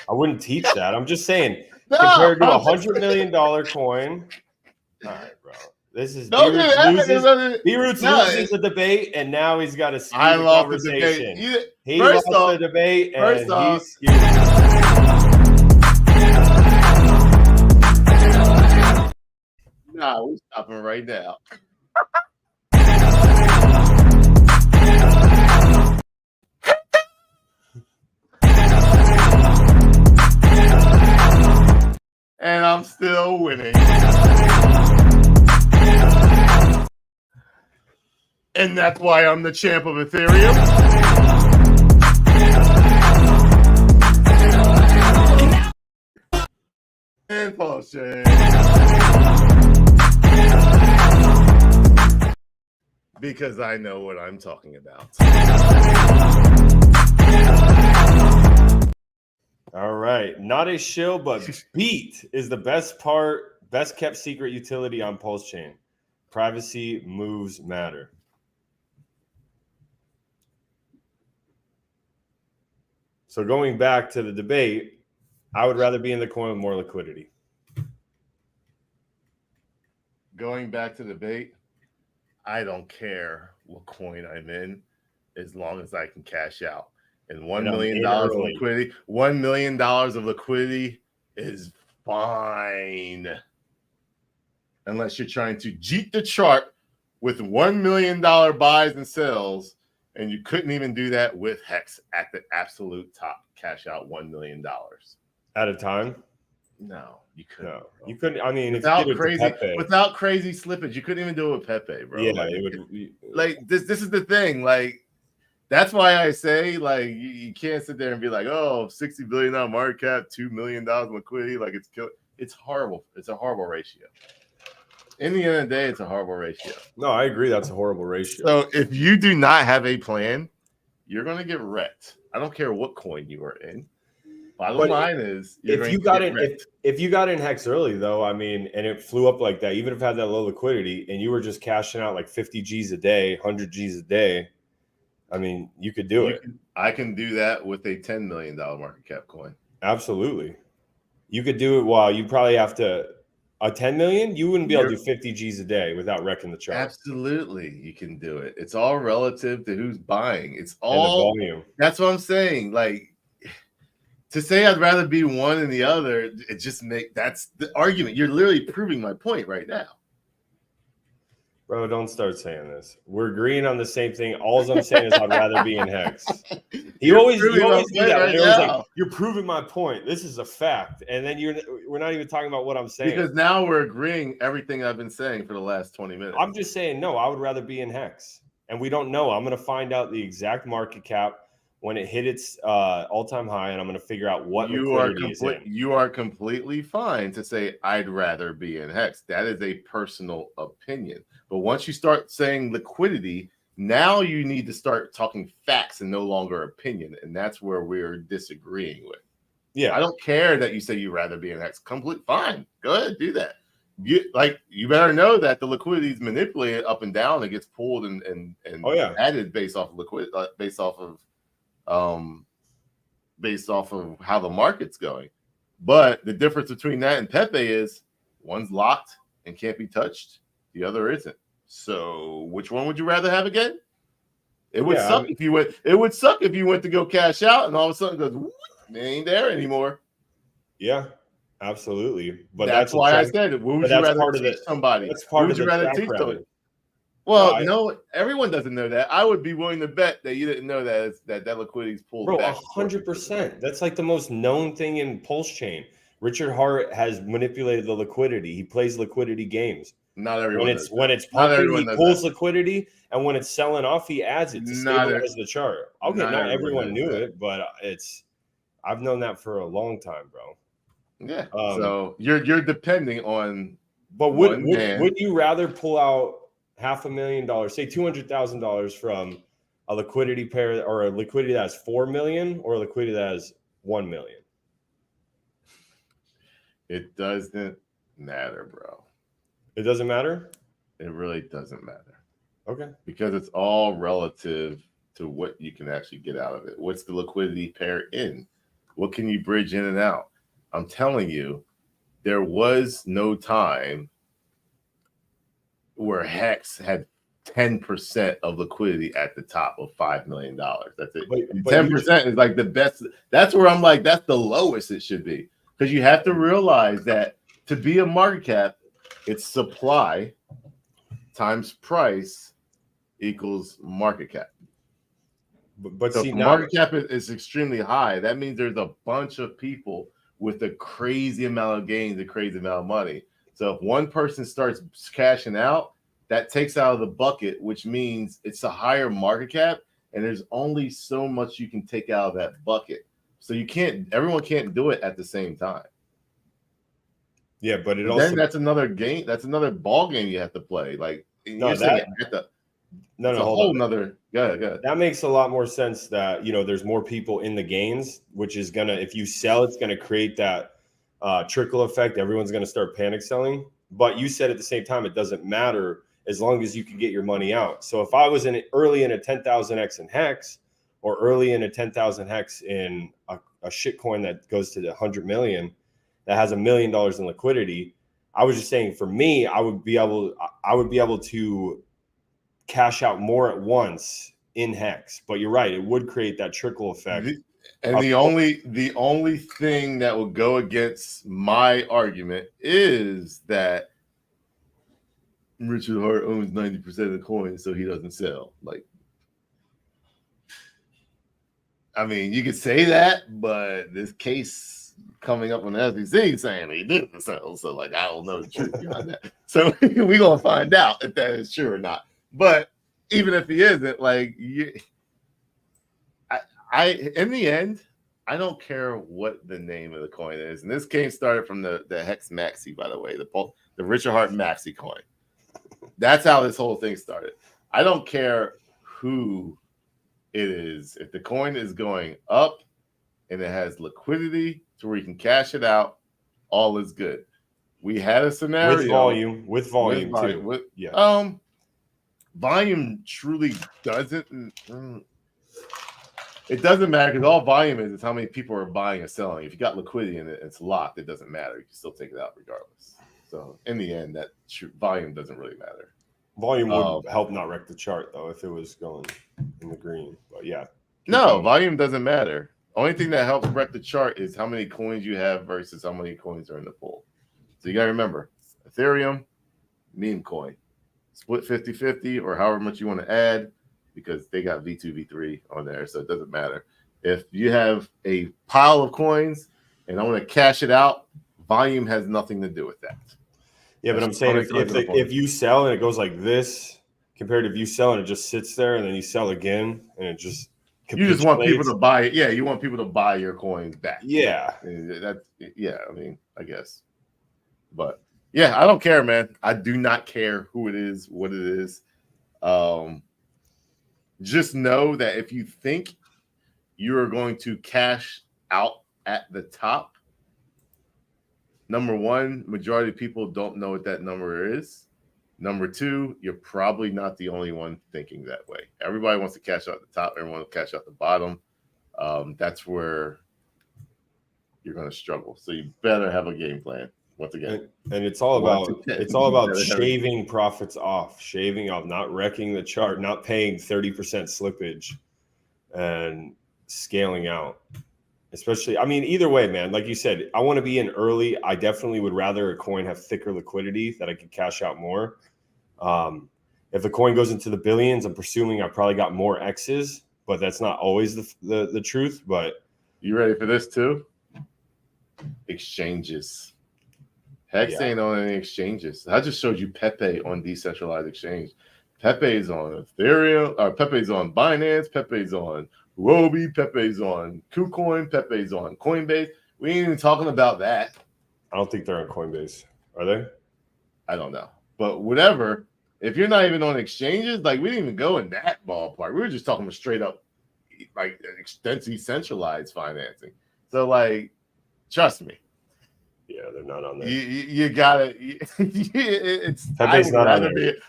I wouldn't teach that. I'm just saying compared to $100 million coin. All right, bro. This is B-Roots loses the debate, and now he's got to skew the conversation. He lost the debate, and he's skewed. Nah, we're stopping right now. still winning. And that's why I'm the champ of Ethereum. And Pulsechain. Because I know what I'm talking about. All right. Not a shill, but Beat is the best kept secret utility on Pulsechain. Privacy moves matter. So going back to the debate, I would rather be in the coin with more liquidity. Going back to the debate, I don't care what coin I'm in as long as I can cash out. And $1 million of liquidity, $1 million of liquidity is fine. Unless you're trying to jeet the chart with $1 million buys and sells, and you couldn't even do that with Hex at the absolute top. Cash out $1 million at a time. No, you couldn't. No, you couldn't. I mean, without crazy slippage, you couldn't even do it with Pepe, bro. Yeah, like, it would. Like this is the thing. Like that's why I say like you can't sit there and be like, oh, $60 billion market cap, $2 million liquidity. Like it's horrible. It's a horrible ratio. In the end of the day, it's a horrible ratio. No, I agree. That's a horrible ratio. So if you do not have a plan, you're going to get wrecked. I don't care what coin you are in. Bottom line is, if you got in Hex early though, I mean, and it flew up like that, even if it had that low liquidity, and you were just cashing out like 50 G's a day, 100 G's a day, I mean, you could do it. I can do that with a $10 million market cap coin. Absolutely, you could do it. While you probably have to. A 10 million, you wouldn't be able to do 50 G's a day without wrecking the chart. Absolutely, you can do it. It's all relative to who's buying. It's all volume. That's what I'm saying. Like to say I'd rather be one than the other, it just that's the argument. You're literally proving my point right now. Bro, don't start saying this. We're agreeing on the same thing. All I'm saying is I'd rather be in Hex. You always do that. Right like, you're proving my point. This is a fact. And then we're not even talking about what I'm saying. Because now we're agreeing everything I've been saying for the last 20 minutes. I'm just saying, no, I would rather be in Hex. And we don't know. I'm going to find out the exact market cap when it hit its all-time high, and I'm going to figure out what liquidity is in. You are completely fine to say, I'd rather be in Hex. That is a personal opinion. But once you start saying liquidity, now you need to start talking facts and no longer opinion. And that's where we're disagreeing with. Yeah. I don't care that you say you'd rather be in Hex. Complete fine. Go ahead, do that. You better know that the liquidity is manipulated up and down. It gets pulled and added based off of liquidity, based off of how the market's going. But the difference between that and Pepe is one's locked and can't be touched. The other isn't. So which one would you rather have again? It would suck if you went. It would suck if you went to go cash out and all of a sudden it goes, it ain't there anymore. Yeah, absolutely. But that's why I said, would you rather teach somebody? That's part would you rather teach somebody? Well, no, everyone doesn't know that. I would be willing to bet that you didn't know that liquidity is pulled back. 100%. That's like the most known thing in Pulsechain. Richard Hart has manipulated the liquidity. He plays liquidity games. Not everyone. When it's pumping, he pulls liquidity, and when it's selling off, he adds it to stabilize the chart. Okay, not everyone knew it, but I've known that for a long time, bro. Yeah. So you're depending on. But would you rather pull out $500,000, say $200,000 from a liquidity pair or a liquidity that has 4 million or a liquidity that has 1 million? It doesn't matter, bro. It doesn't matter? It really doesn't matter. Okay. Because it's all relative to what you can actually get out of it. What's the liquidity pair in? What can you bridge in and out? I'm telling you, there was no time where Hex had 10% of liquidity at the top of $5 million. That's it. But 10% is like the best. That's where I'm like, that's the lowest it should be. Because you have to realize that to be a market cap, it's supply times price equals market cap. But so see, market cap is extremely high. That means there's a bunch of people with a crazy amount of gains, a crazy amount of money. So if one person starts cashing out, that takes out of the bucket, which means it's a higher market cap, and there's only so much you can take out of that bucket. So everyone can't do it at the same time. Yeah, but then that's another game. That's another ball game you have to play. Like No, you're saying hold on. Go ahead. That makes a lot more sense that, there's more people in the gains, which is going to, if you sell, it's going to create that trickle effect. Everyone's going to start panic selling. But you said at the same time, it doesn't matter as long as you can get your money out. So if I was early in a 10,000x in Hex, or early in a 10,000 Hex in a shitcoin that goes to the 100 million, that has $1 million in liquidity, I was just saying, for me, I would be able to cash out more at once in Hex. But you're right, it would create that trickle effect. The only thing that would go against my argument is that Richard Hart owns 90% of the coins, so he doesn't sell. Like, I mean, you could say that, but this case coming up on the SEC saying he didn't sell. So, like, I don't know the truth behind that. So we're gonna find out if that is true or not. But even if he isn't, like, I in the end, I don't care what the name of the coin is. And this came started from the Hex Maxi, by the way, the Richard Hart Maxi coin. That's how this whole thing started. I don't care who it is. If the coin is going up and it has liquidity to where you can cash it out, all is good. We had a scenario with volume too. Volume truly doesn't. It doesn't matter, because all volume is how many people are buying or selling. If you got liquidity in it, it's locked. It doesn't matter. You can still take it out regardless. So in the end, that volume doesn't really matter. Volume would help not wreck the chart, though, if it was going in the green. But yeah. Volume doesn't matter. Only thing that helps wreck the chart is how many coins you have versus how many coins are in the pool. So you got to remember, Ethereum, meme coin. Split 50-50 or however much you want to add, because they got V2, V3 on there, so it doesn't matter. If you have a pile of coins and I want to cash it out, volume has nothing to do with that. Yeah, but I'm saying if you sell and it goes like this, compared to if you sell and it just sits there and then you sell again and it just you just want people to buy it. Yeah, you want people to buy your coins back. Yeah. I mean, I guess. But yeah, I don't care, man. I do not care who it is, what it is. Just know that if you think you are going to cash out at the top, number one, majority of people don't know what that number is. Number two, you're probably not the only one thinking that way. Everybody wants to cash out at the top. Everyone wants to cash out the bottom. That's where you're going to struggle. So you better have a game plan. Once again, and it's all about shaving profits off, not wrecking the chart, not paying 30% slippage, and scaling out. Especially, I mean, either way, man. Like you said, I want to be in early. I definitely would rather a coin have thicker liquidity that I could cash out more. If the coin goes into the billions, I'm presuming I probably got more X's, but that's not always the truth. But you ready for this too? Exchanges. Hex ain't on any exchanges. I just showed you Pepe on decentralized exchange. Pepe's on Ethereum, or Pepe's on Binance, Pepe's on Huobi, Pepe's on KuCoin, Pepe's on Coinbase. We ain't even talking about that. I don't think they're on Coinbase. Are they? I don't know. But whatever. If you're not even on exchanges, like, we didn't even go in that ballpark. We were just talking about straight up, like, extensive centralized financing. So, like, trust me. Yeah, they're not on there. You gotta.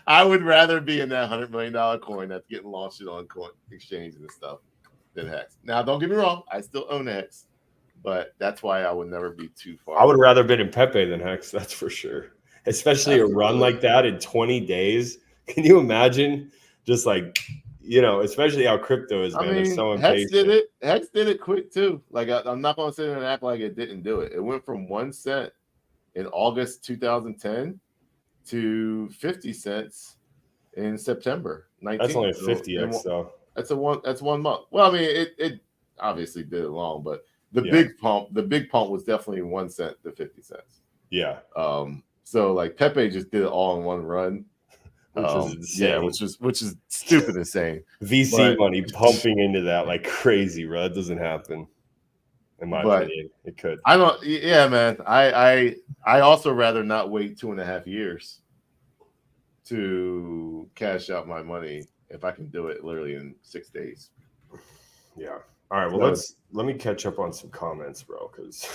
I would rather be in that $100 million coin that's getting launched on coin exchange and stuff than Hex. Now, don't get me wrong, I still own Hex, but that's why I would never be too far. I would rather been in Pepe than Hex, that's for sure. Especially a run like that in 20 days. Can you imagine? Just like, especially how crypto is, man. I mean, so Hex did it. Hex did it quick too. Like, I'm not gonna sit there and act like it didn't do it. It went from 1 cent in August 2010 to 50 cents in September 19. That's only a 50x though. That's 1 month. Well, I mean, it obviously did it long, but The big pump was definitely 1 cent to 50 cents. Yeah. So like Pepe just did it all in one run. Which is insane. Yeah, which is stupid insane. VC money pumping into that like crazy, bro. That doesn't happen. In my opinion, it could. I don't. Yeah, man. I also rather not wait 2.5 years to cash out my money if I can do it literally in 6 days. Yeah. All right. Well, let me catch up on some comments, bro, because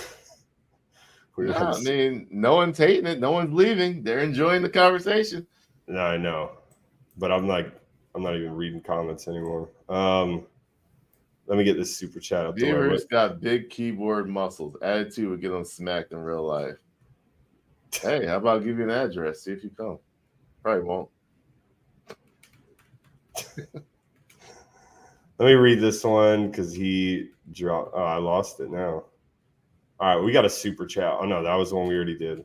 I mean, no one's hating it. No one's leaving. They're enjoying the conversation. No, I know, but I'm not even reading comments anymore. Let me get this super chat up. Beaver's got big keyboard muscles. Attitude would get them smacked in real life. Hey, how about I give you an address? See if you come. Probably won't. Let me read this one because he dropped. Oh, I lost it now. All right, we got a super chat. Oh no, that was the one we already did.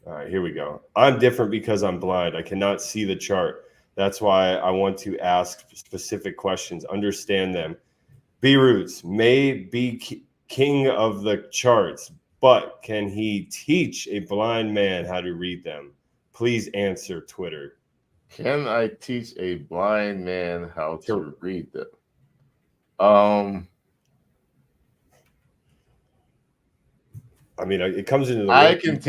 All right, here we go. I'm different because I'm blind. I cannot see the chart. That's why I want to ask specific questions, understand them. B-Roots may be king of the charts, but can he teach a blind man how to read them? Please answer Twitter. Can I teach a blind man how to read them? I mean, it comes into the I can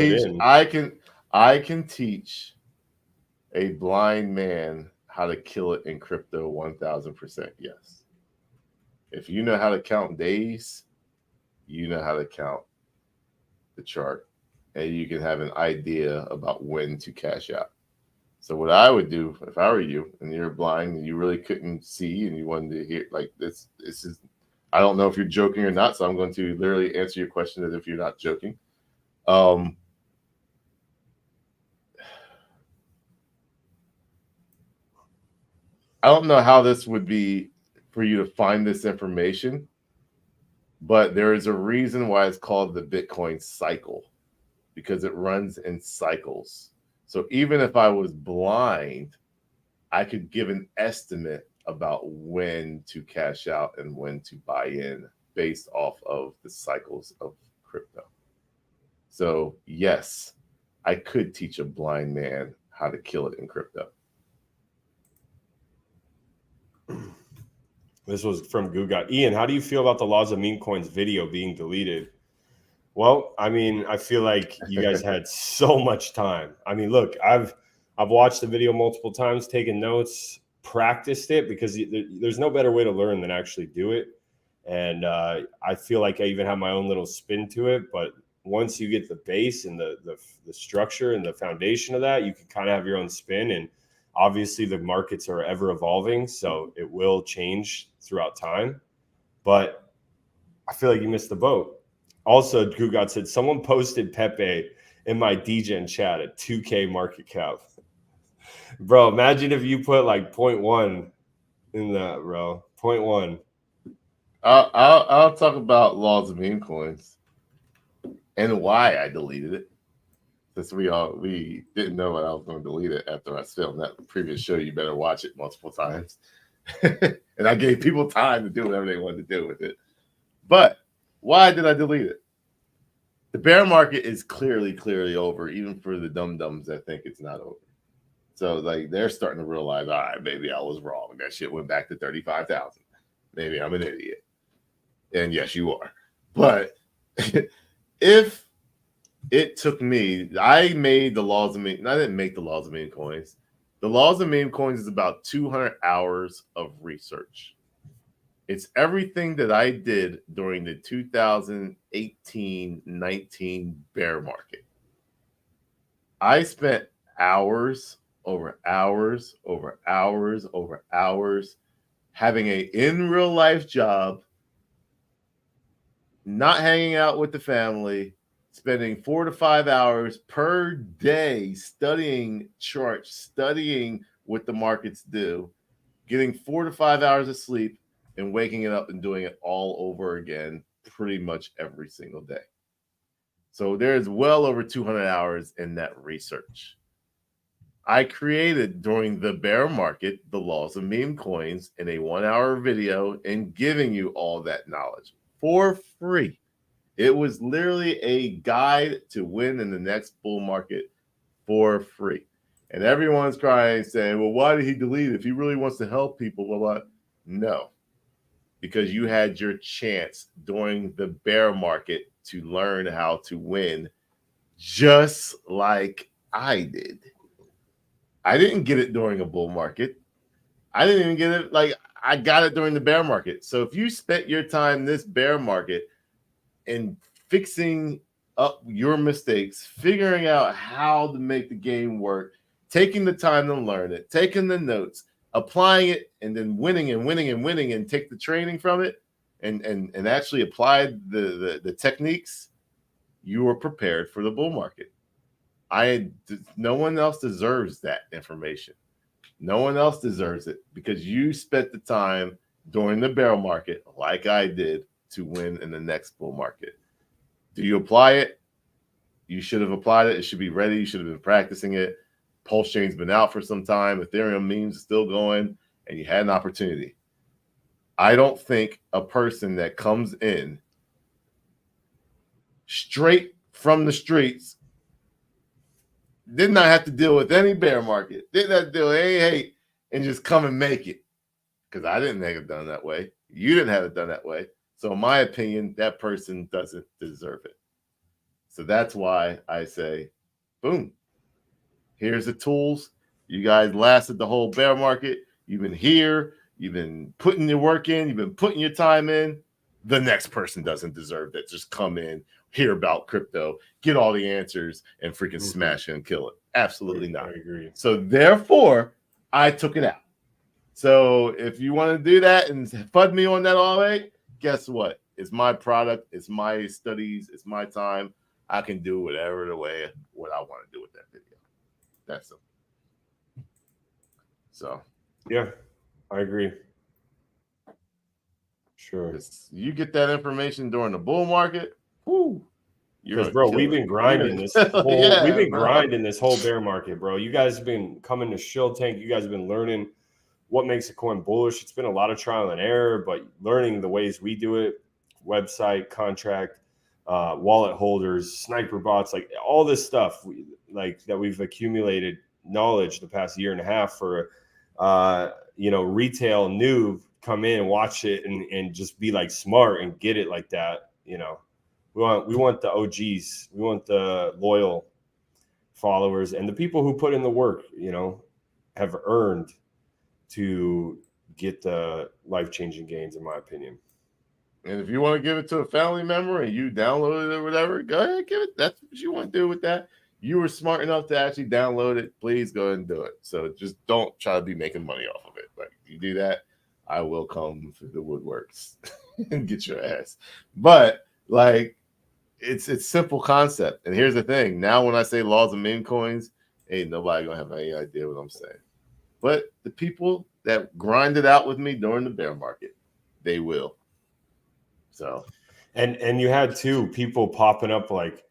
teach a blind man how to kill it in crypto 1000%. Yes. If you know how to count days, you know how to count the chart, and you can have an idea about when to cash out. So what I would do if I were you and you're blind and you really couldn't see and you wanted to hear like this is, I don't know if you're joking or not, so I'm going to literally answer your question as if you're not joking. I don't know how this would be for you to find this information, but there is a reason why it's called the Bitcoin cycle, because it runs in cycles. So even if I was blind, I could give an estimate about when to cash out and when to buy in based off of the cycles of crypto. So yes, I could teach a blind man how to kill it in crypto. This was from Guga. Ian, how do you feel about the laws of meme coins video being deleted? Well, I mean, I feel like you guys had so much time. I mean, look, I've watched the video multiple times, taken notes, practiced it, because there's no better way to learn than actually do it. And I feel like I even have my own little spin to it. But once you get the base and the structure and the foundation of that, you can kind of have your own spin. And obviously the markets are ever evolving, so it will change throughout time. But I feel like you missed the boat. Also, Gugat said, someone posted Pepe in my DGen chat at 2K market cap. Bro, imagine if you put like 0.1 in that, bro. 0.1. I'll talk about laws of meme coins and why I deleted it. Since we didn't know what I was going to delete it after I filmed that previous show. You better watch it multiple times. And I gave people time to do whatever they wanted to do with it. But why did I delete it? The bear market is clearly over, even for the dum-dums that think it's not over. So like they're starting to realize, all right, maybe I was wrong. That shit went back to 35,000. Maybe I'm an idiot. And yes, you are. But if it took me, I made the laws of meme. I didn't make the laws of meme coins. The laws of meme coins is about 200 hours of research. It's everything that I did during the 2018-19 bear market. I spent hours over hours over hours over hours having a in real life job, not hanging out with the family, spending 4 to 5 hours per day studying charts, studying what the markets do, getting 4 to 5 hours of sleep, and waking it up and doing it all over again pretty much every single day. So there's well over 200 hours in that research. I created during the bear market the laws of meme coins in a 1-hour video and giving you all that knowledge for free. It was literally a guide to win in the next bull market for free. And everyone's crying, saying, well, why did he delete it? If he really wants to help people, blah, blah. No, because you had your chance during the bear market to learn how to win just like I did. I didn't get it during a bull market. I didn't even get it. Like, I got it during the bear market. So if you spent your time this bear market in fixing up your mistakes, figuring out how to make the game work, taking the time to learn it, taking the notes, applying it, and then winning and winning and winning, and take the training from it and actually apply the techniques, you are prepared for the bull market. No one else deserves that information. No one else deserves it because you spent the time during the bear market, like I did, to win in the next bull market. Do you apply it? You should have applied it. It should be ready. You should have been practicing it. Pulsechain's been out for some time. Ethereum memes are still going, and you had an opportunity. I don't think a person that comes in straight from the streets did not have to deal with any bear market, did not deal with any hate, and just come and make it. Because I didn't have it done that way. You didn't have it done that way. So in my opinion, that person doesn't deserve it. So that's why I say, boom, here's the tools. You guys lasted the whole bear market. You've been here. You've been putting your work in. You've been putting your time in. The next person doesn't deserve that. Just come in, hear about crypto, get all the answers, and freaking smash it and kill it. Absolutely not. I agree. So therefore, I took it out. So if you want to do that and FUD me on that all right, guess what? It's my product. It's my studies. It's my time. I can do what I want to do with that video. That's simple. So yeah, I agree. Sure. You get that information during the bull market. Whoo. Because, bro, we've been grinding this whole bear market, bro. You guys have been coming to Shill Tank. You guys have been learning what makes a coin bullish. It's been a lot of trial and error, but learning the ways we do it, website, contract, wallet holders, sniper bots, like all this stuff that we've accumulated knowledge the past year and a half for, retail new come in and watch it and just be like smart and get it like that. We want the OGs. We want the loyal followers and the people who put in the work, have earned to get the life-changing gains, in my opinion. And if you want to give it to a family member and you download it or whatever, go ahead, give it. That's what you want to do with that. You were smart enough to actually download it. Please go ahead and do it. So just don't try to be making money off of it. Like, you do that, I will come through the woodworks and get your ass. But it's simple concept. And here's the thing. Now when I say laws of meme coins, ain't nobody gonna have any idea what I'm saying. But the people that grinded out with me during the bear market, they will. So, and you had people popping up like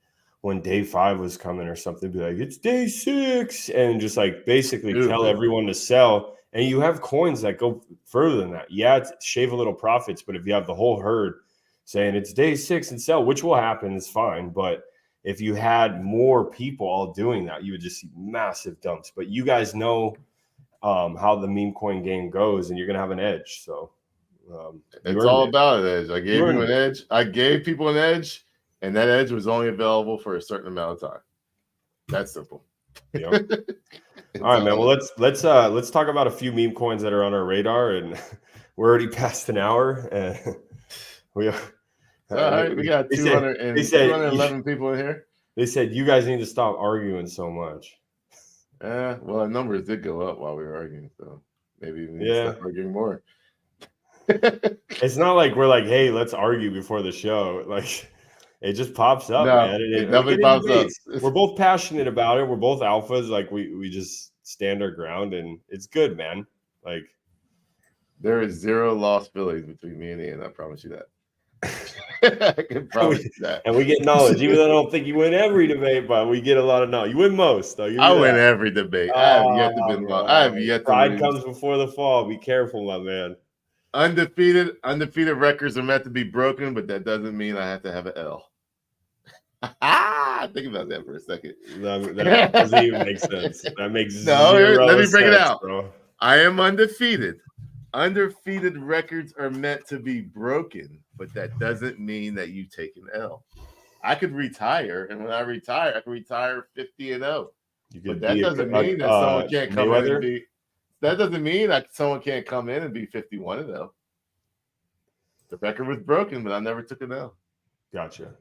when day 5 was coming or something, be like, it's day 6, and just basically tell everyone to sell. And you have coins that go further than that. Yeah, shave a little profits, but if you have the whole herd saying it's day 6 and sell, which will happen, it's fine. But if you had more people all doing that, you would just see massive dumps. But you guys know how the meme coin game goes, and you're gonna have an edge. So it's all about an edge. I gave you an edge. I gave people an edge, and that edge was only available for a certain amount of time. That's simple. Yep. All right, man. Well, let's talk about a few meme coins that are on our radar, and we're already past an hour. We got 211 people in here. They said you guys need to stop arguing so much. Well, our numbers did go up while we were arguing, so maybe we need to stop arguing more. It's not like we're like, hey, let's argue before the show. It just pops up, man. It definitely pops up. We're both passionate about it. We're both alphas. We just stand our ground, and it's good, man. There is zero lost feelings between me and Ian. I promise you that. I can promise you that. And we get knowledge, even though I don't think you win every debate, but we get a lot of knowledge. You win most, though. I win every debate. I have yet to win. I have yet to Pride lose. comes before the fall. Be careful, my man. Undefeated records are meant to be broken, but that doesn't mean I have to have an L. Think about that for a second. That doesn't even make sense. That makes zero let me break sense, it out, bro. I am undefeated. Undefeated records are meant to be broken, but that doesn't mean that you take an L. I could retire, and when I retire, I can retire 50-0. But that doesn't mean that someone can't come in and be. That doesn't mean that someone can't come in and be 51-0. The record was broken, but I never took an L. Gotcha.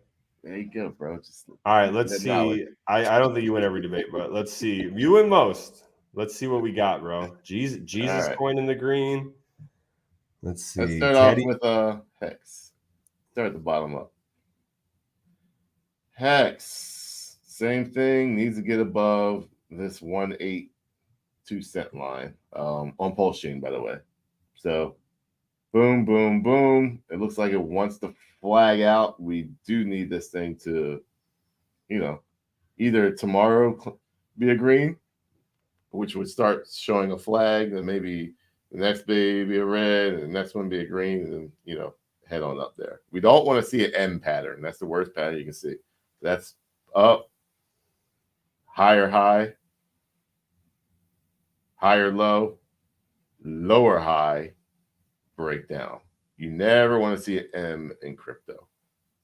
There you go, bro. All right, let's see. I don't think you win every debate, but let's see. You win most. Let's see what we got, bro. Jesus coin in the green. Let's see. Let's start off with Hex. Start at the bottom up. Hex, same thing. Needs to get above this 182 cent line on Pulsechain, by the way. So, boom, boom, boom. It looks like it wants to flag out. We do need this thing to, either tomorrow be a green, which would start showing a flag, and maybe the next day be a red, and the next one be a green, and then, head on up there. We don't want to see an M pattern. That's the worst pattern you can see. That's up, higher high, higher low, lower high, breakdown. You never want to see an M in crypto.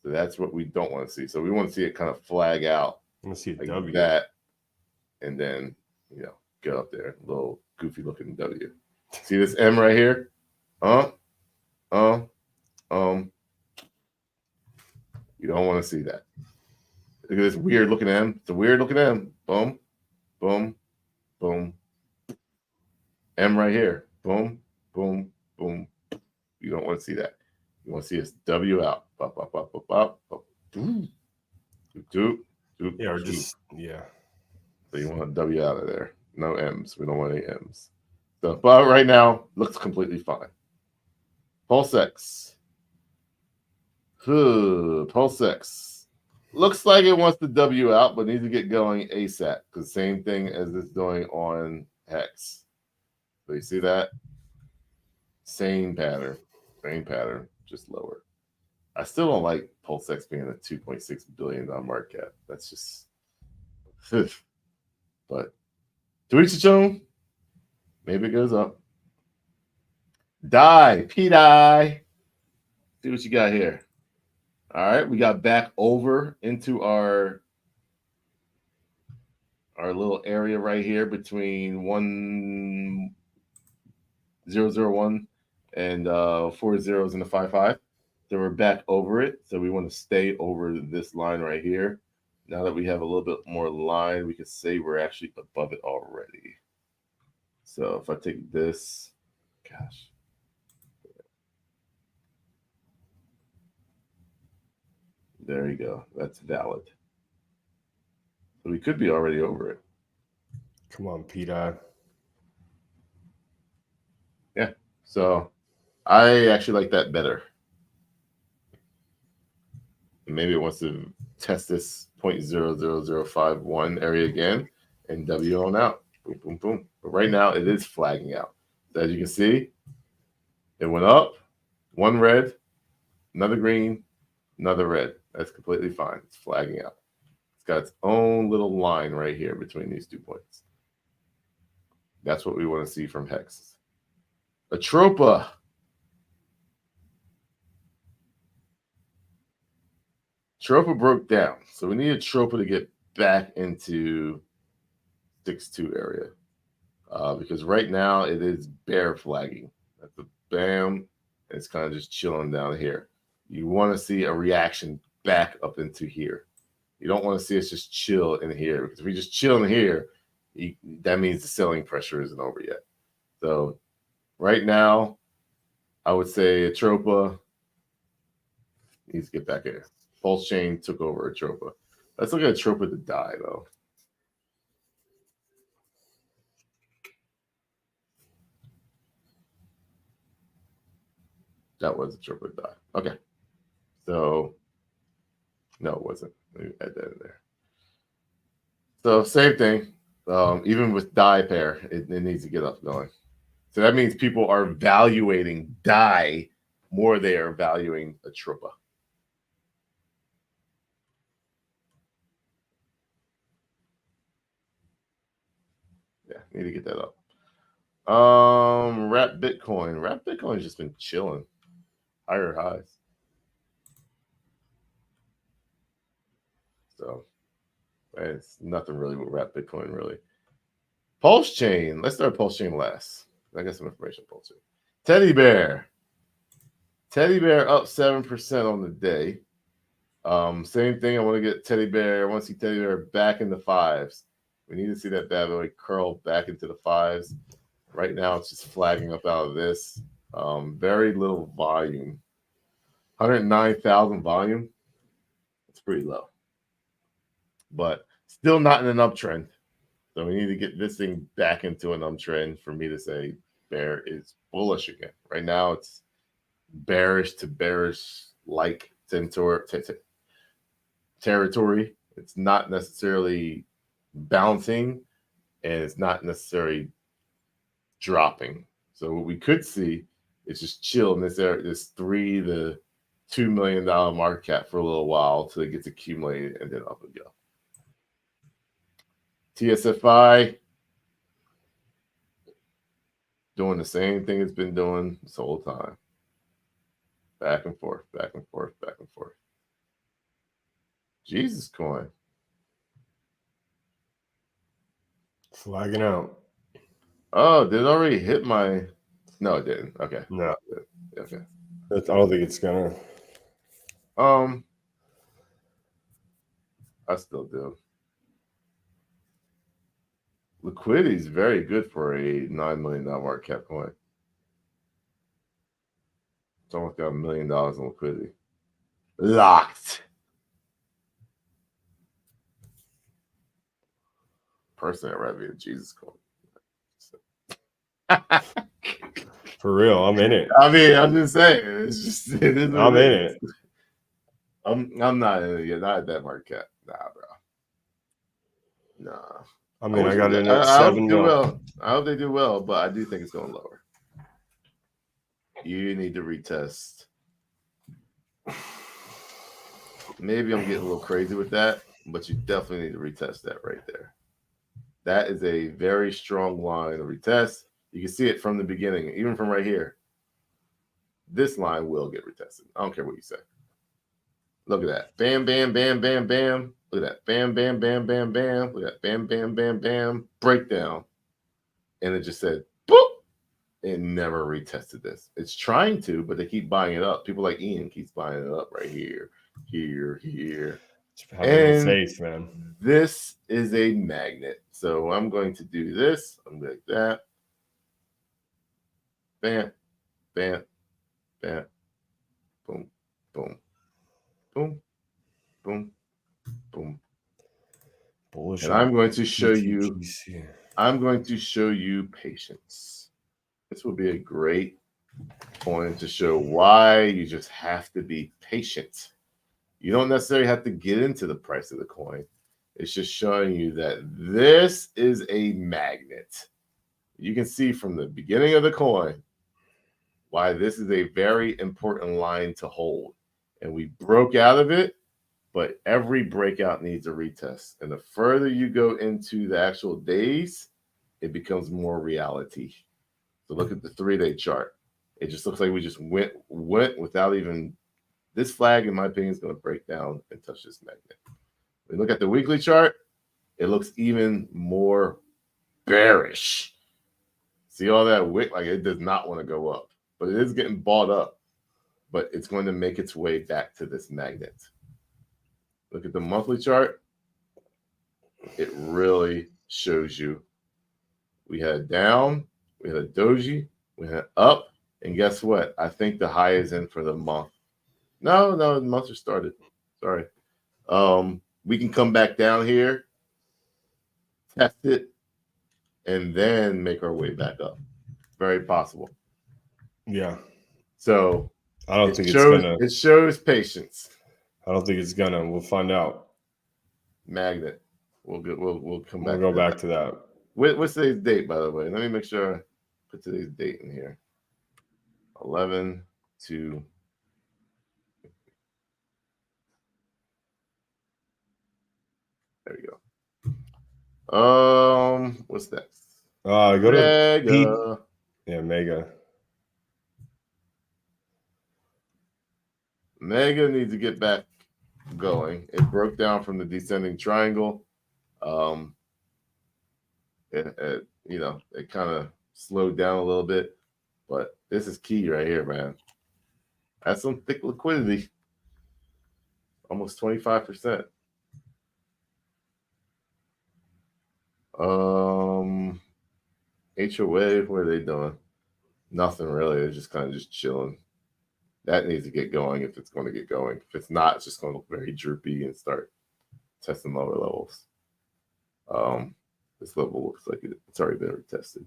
So that's what we don't want to see. So we want to see it kind of flag out. I want to see a like W. That, and then, get up there. A little goofy looking W. See this M right here? You don't want to see that. Look at this weird looking M. It's a weird looking M. Boom, boom, boom. M right here. Boom, boom, boom. You don't want to see that. You want to see this W out. Bop, bop, bop, bop, bop, bop. Doop, doop, doop, Yeah, or doop. just, yeah. So you want a W out of there. No M's. We don't want any M's. So, but right now, looks completely fine. Pulsex. Pulsex. Looks like it wants the W out, but needs to get going ASAP. Because same thing as it's doing on Hex. So you see that? Same pattern. Same pattern, just lower. I still don't like Pulsex being a $2.6 billion market cap. That's just... But to each its own. Maybe it goes up. P-Die. See what you got here. All right, we got back over into our little area right here between 1001 and 4 zeros and a 5-5. So we're back over it. So we want to stay over this line right here. Now that we have a little bit more line, we can say we're actually above it already. So if I take this, gosh. There you go. That's valid. So we could be already over it. Come on, P-Die. Yeah. So I actually like that better. Maybe it wants to test this 0.00051 area again and W on out. Boom, boom, boom. But right now it is flagging out. So as you can see, it went up, one red, another green, another red. That's completely fine. It's flagging out. It's got its own little line right here between these 2 points. That's what we want to see from Hex. Atropa. Tropa broke down. So we need a Tropa to get back into 6-2 area. Because right now it is bear flagging. That's a bam. It's kind of just chilling down here. You want to see a reaction back up into here. You don't want to see us just chill in here. Because if we just chill in here, that means the selling pressure isn't over yet. So right now, I would say Atropa needs to get back in. Pulsechain took over Atropa. Let's look at Atropa to die, though. That was Atropa to die. Okay. So, no, it wasn't. Let me add that in there. So, same thing. Even with DAI pair, it needs to get up going. So that means people are valuating DAI more they are valuing a Trupa. Yeah, need to get that up. Wrap Bitcoin. Wrap Bitcoin's just been chilling. Higher highs. So it's nothing really with Wrap Bitcoin, really. Pulsechain. Let's start Pulsechain last. I got some information on Pulsechain. Teddy Bear. Teddy Bear up 7% on the day. Same thing. I want to get Teddy Bear. I want to see Teddy Bear back in the fives. We need to see that bad boy curl back into the fives. Right now, it's just flagging up out of this. Very little volume. 109,000 volume. It's pretty low. But still not in an uptrend. So we need to get this thing back into an uptrend for me to say bear is bullish again. Right now, it's bearish to bearish-like territory. It's not necessarily bouncing, and it's not necessarily dropping. So what we could see is just chill in this area, this $3 to $2 million market cap for a little while until it gets accumulated and then up and go. TSFI doing the same thing it's been doing this whole time. Back and forth, back and forth, back and forth. Jesus coin. Flagging out. Oh, did it already hit my... No, it didn't. Okay. No. Okay. I don't think it's gonna. I still do. Liquidity is very good for a $9 million market cap coin. It's almost got $1 million in liquidity. Locked. Personally, I'd rather be a Jesus coin. For real, I'm in it. I mean, I'm just saying. It's just, it is I'm in it. I'm not in it yet. Not at that market cap. Nah, bro. Nah. I mean, I got it I at hope 7 they do mil. well. I hope they do well, but I do think it's going lower. You need to retest. Maybe I'm getting a little crazy with that, but you definitely need to retest that right there. That is a very strong line to retest. You can see it from the beginning, even from right here. This line will get retested. I don't care what you say. Look at that. Bam, bam, bam, bam, bam. Look at that. Bam, bam, bam, bam, bam. Look at that. Bam, bam, bam, bam. Breakdown. And it just said, boop. It never retested this. It's trying to, but they keep buying it up. People like Ian keeps buying it up right here, here. Have a little faith, man. This is a magnet. So I'm going to do this. I'm going to do that. Bam, bam, bam. Boom, boom, boom, boom, boom. Bullish. And I'm going to show you. I'm going to show you patience. This will be a great point to show why you just have to be patient. You don't necessarily have to get into the price of the coin. It's just showing you that this is a magnet. You can see from the beginning of the coin why this is a very important line to hold. And we broke out of it, but every breakout needs a retest. And the further you go into the actual days, it becomes more reality. So look at the 3-day chart. It just looks like we just went without even... This flag, in my opinion, is going to break down and touch this magnet. When you look at the weekly chart, it looks even more bearish. See all that wick? Like, it does not want to go up. But it is getting bought up. But it's going to make its way back to this magnet. Look at the monthly chart. It really shows you. We had down, we had a doji, we had up, and guess what? I think the high is in for the month. No, the month just started. Sorry. We can come back down here, test it, and then make our way back up. Very possible. Yeah. So I don't think it's gonna. It shows patience. I don't think it's gonna. We'll find out. Magnet. We'll come back. We'll go back to that. What's today's date, by the way? Let me make sure I put today's date in here. 11 to. There we go. What's next? Go Mega. to yeah, Mega. Mega needs to get back going. It broke down from the descending triangle. It kind of slowed down a little bit, but this is key right here, man. That's some thick liquidity, almost 25%. HOA, what are they doing? Nothing really. They're just kind of just chilling. That needs to get going if it's going to get going. If it's not, it's just going to look very droopy and start testing lower levels. This level looks like it's already been retested.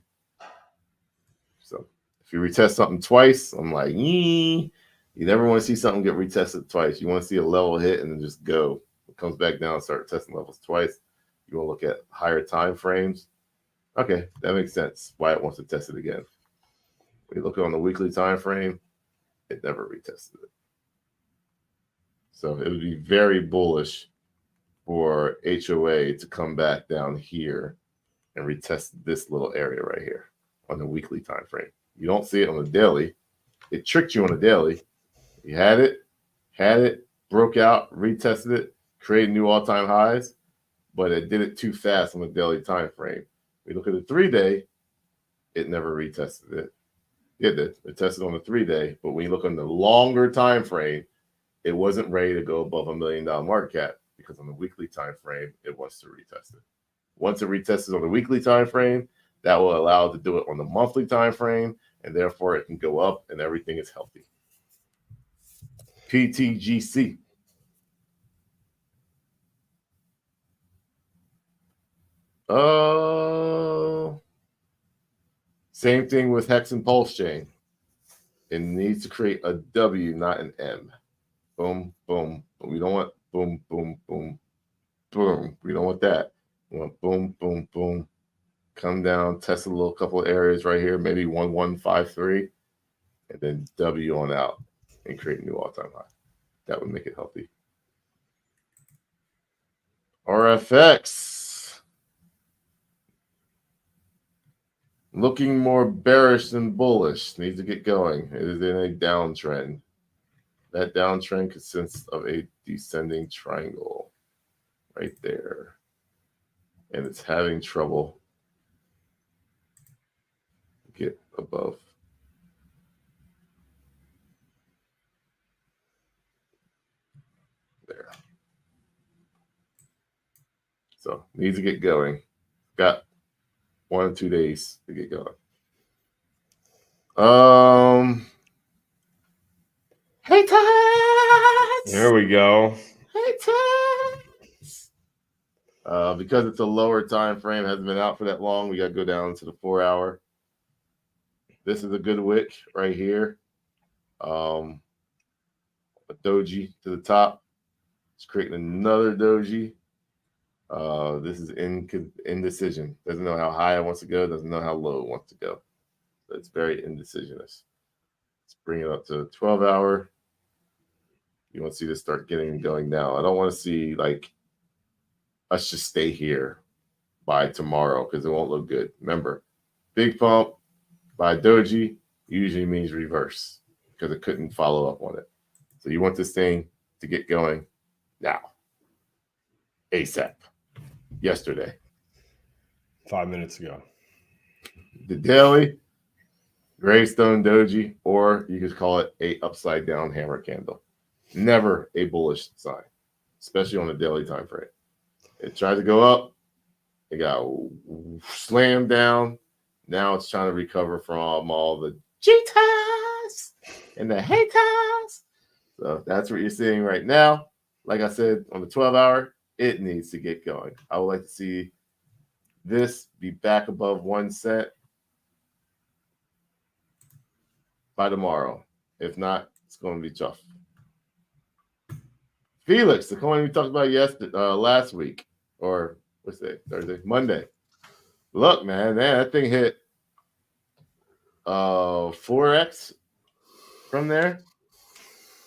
So if you retest something twice, I'm like, you never want to see something get retested twice. You want to see a level hit and then just go. It comes back down and start testing levels twice. You want to look at higher time frames. Okay, that makes sense why it wants to test it again. When you look on the weekly time frame, it never retested it. So it would be very bullish for HOA to come back down here and retest this little area right here on the weekly time frame. You don't see it on the daily. It tricked you on the daily. You had it, broke out, retested it, created new all-time highs, but it did it too fast on the daily time frame. We look at the 3-day, it never retested it. It did. It tested on the 3-day, but when you look on the longer time frame, it wasn't ready to go above $1 million market cap because on the weekly time frame, it wants to retest it. Once it retests on the weekly time frame, that will allow it to do it on the monthly time frame, and therefore it can go up and everything is healthy. PTGC. Same thing with Hex and Pulsechain. It needs to create a W, not an M. Boom, boom. But we don't want boom, boom, boom, boom. We don't want that. We want boom, boom, boom. Come down, test a little couple of areas right here, maybe 1153, and then W on out and create a new all-time high. That would make it healthy. RFX. Looking more bearish than bullish. Needs to get going. It is in a downtrend. That downtrend consists of a descending triangle right there. And it's having trouble get above. There. So needs to get going. Got 1 or 2 days to get going. Hey, Tots! There we go. Hey, Tots! Because it's a lower time frame, hasn't been out for that long, we got to go down to the 4-hour. This is a good wick right here. A doji to the top. It's creating another doji. This is indecision. Doesn't know how high it wants to go. Doesn't know how low it wants to go. So it's very indecisionist. Let's bring it up to the 12-hour. You want to see this start getting going now. I don't want to see like us just stay here by tomorrow because it won't look good. Remember, big pump by doji usually means reverse because it couldn't follow up on it. So you want this thing to get going now. ASAP. Yesterday. 5 minutes ago. The daily gravestone doji, or you could call it a upside down hammer candle. Never a bullish sign, especially on the daily time frame. It tried to go up, it got slammed down. Now it's trying to recover from all the Jitas and the haters. So that's what you're seeing right now. Like I said, on the 12-hour, it needs to get going. I would like to see this be back above 1 cent by tomorrow. If not, It's going to be tough. Felix, the coin we talked about last week, or what's it? Thursday, Monday. Look, man, that thing hit 4x from there.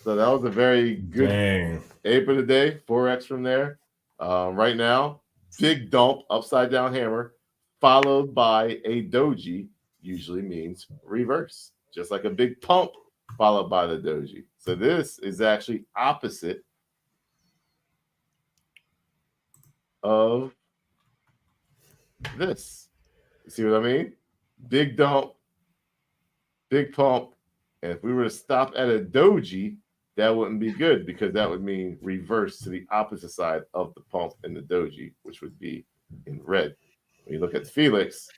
So that was a very good ape of the day. 4x from there. Right now, big dump, upside down hammer, followed by a doji. Usually means reverse, just like a big pump followed by the doji. So this is actually opposite of this. You see what I mean? Big dump, big pump. And if we were to stop at a doji, that wouldn't be good because that would mean reverse to the opposite side of the pump and the doji, which would be in red. When you look at Felix,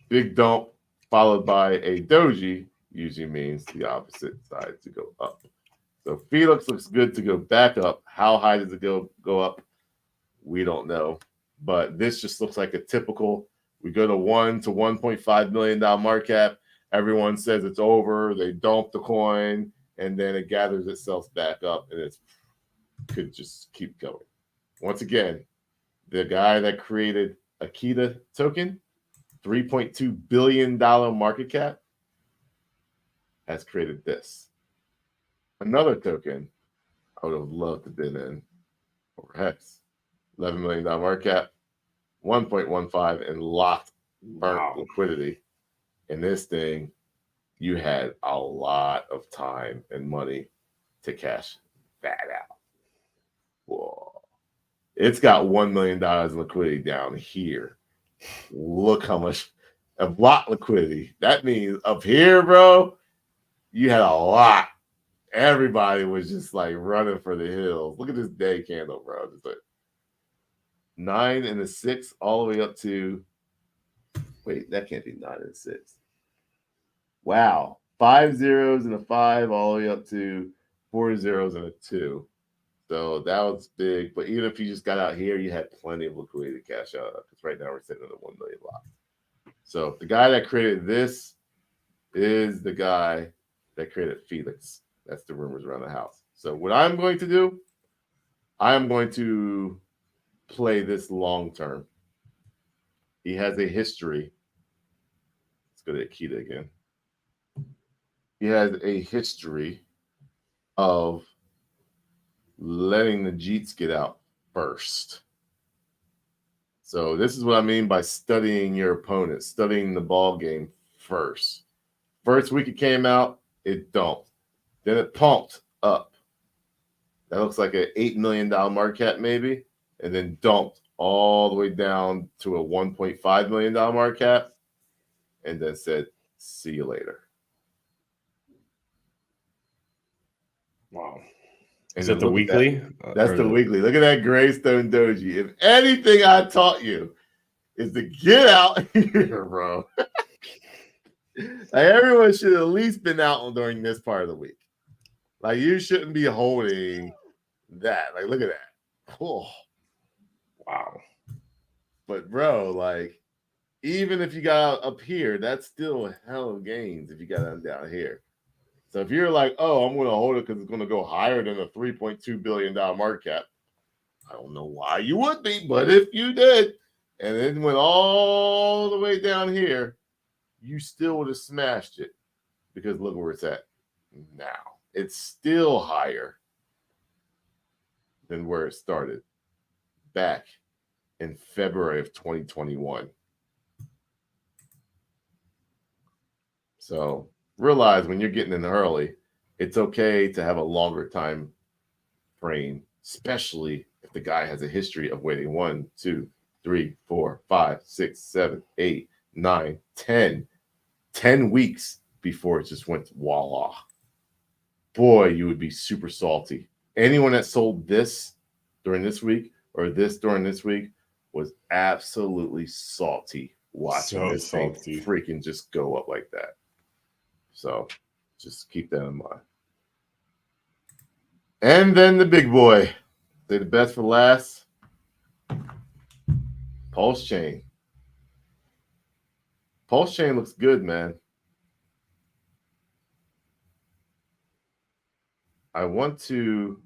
big dump followed by a doji usually means the opposite side to go up. So Felix looks good to go back up. How high does it go up? We don't know. But this just looks like a typical, we go to $1 to $1.5 million market cap. Everyone says it's over. They dump the coin, and then it gathers itself back up, and it could just keep going. Once again, the guy that created Akita token, $3.2 billion market cap, has created this. Another token I would have loved to have been in over Hex. $11 million market cap, 1.15 and locked burnt liquidity. In this thing, you had a lot of time and money to cash that out. Whoa. It's got $1 million in liquidity down here. Look how much of block liquidity. That means up here, bro, you had a lot. Everybody was just like running for the hills. Look at this day candle, bro. Just like 9 and a 6 all the way up to, wait, that can't be 9 and 6. Wow. 5 zeros and a 5 all the way up to 4 zeros and a 2. So that was big. But even if you just got out here, you had plenty of liquidity to cash out. Because right now we're sitting at a 1 million lock. So the guy that created this is the guy that created Felix. That's the rumors around the house. So what I'm going to do, I am going to play this long term. He has a history. Let's go to Akita again. He has a history of letting the Jeets get out first. So this is what I mean by studying your opponent, studying the ball game first. First week it came out, it dumped. Then it pumped up. That looks like an $8 million market cap maybe, and then dumped all the way down to a $1.5 million market cap, and then said, see you later. Wow. And is that the weekly? That's the weekly. Look at that Greystone Doji. If anything I taught you is to get out here, bro. Like everyone should have at least been out during this part of the week. Like you shouldn't be holding that. Like look at that. Oh, wow. But bro, like even if you got up here, that's still a hell of gains if you got them down here. So if you're like, oh, I'm going to hold it because it's going to go higher than a $3.2 billion market cap, I don't know why you would be, but if you did, and it went all the way down here, you still would have smashed it because look where it's at now. It's still higher than where it started back in February of 2021. So realize when you're getting in early, it's okay to have a longer time frame, especially if the guy has a history of waiting 1, 2, 3, 4, 5, 6, 7, 8, 9, 10 weeks before it just went voila. Boy, you would be super salty. Anyone that sold this during this week or this during this week was absolutely salty watching this thing freaking just go up like that. So just keep that in mind. And then the big boy. Say the best for last. Pulsechain. Pulsechain looks good, man. I want to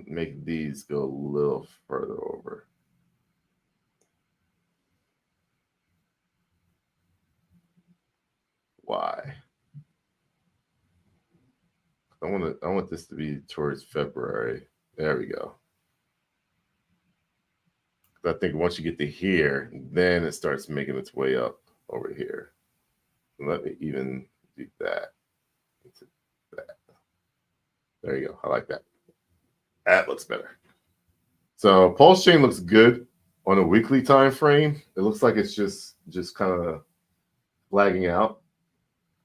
make these go a little further over. Why? I want this to be towards February. There we go. I think once you get to here, then it starts making its way up over here. Let me even do that. There you go. I like that. That looks better. So Pulsechain looks good on a weekly time frame. It looks like it's just kind of flagging out.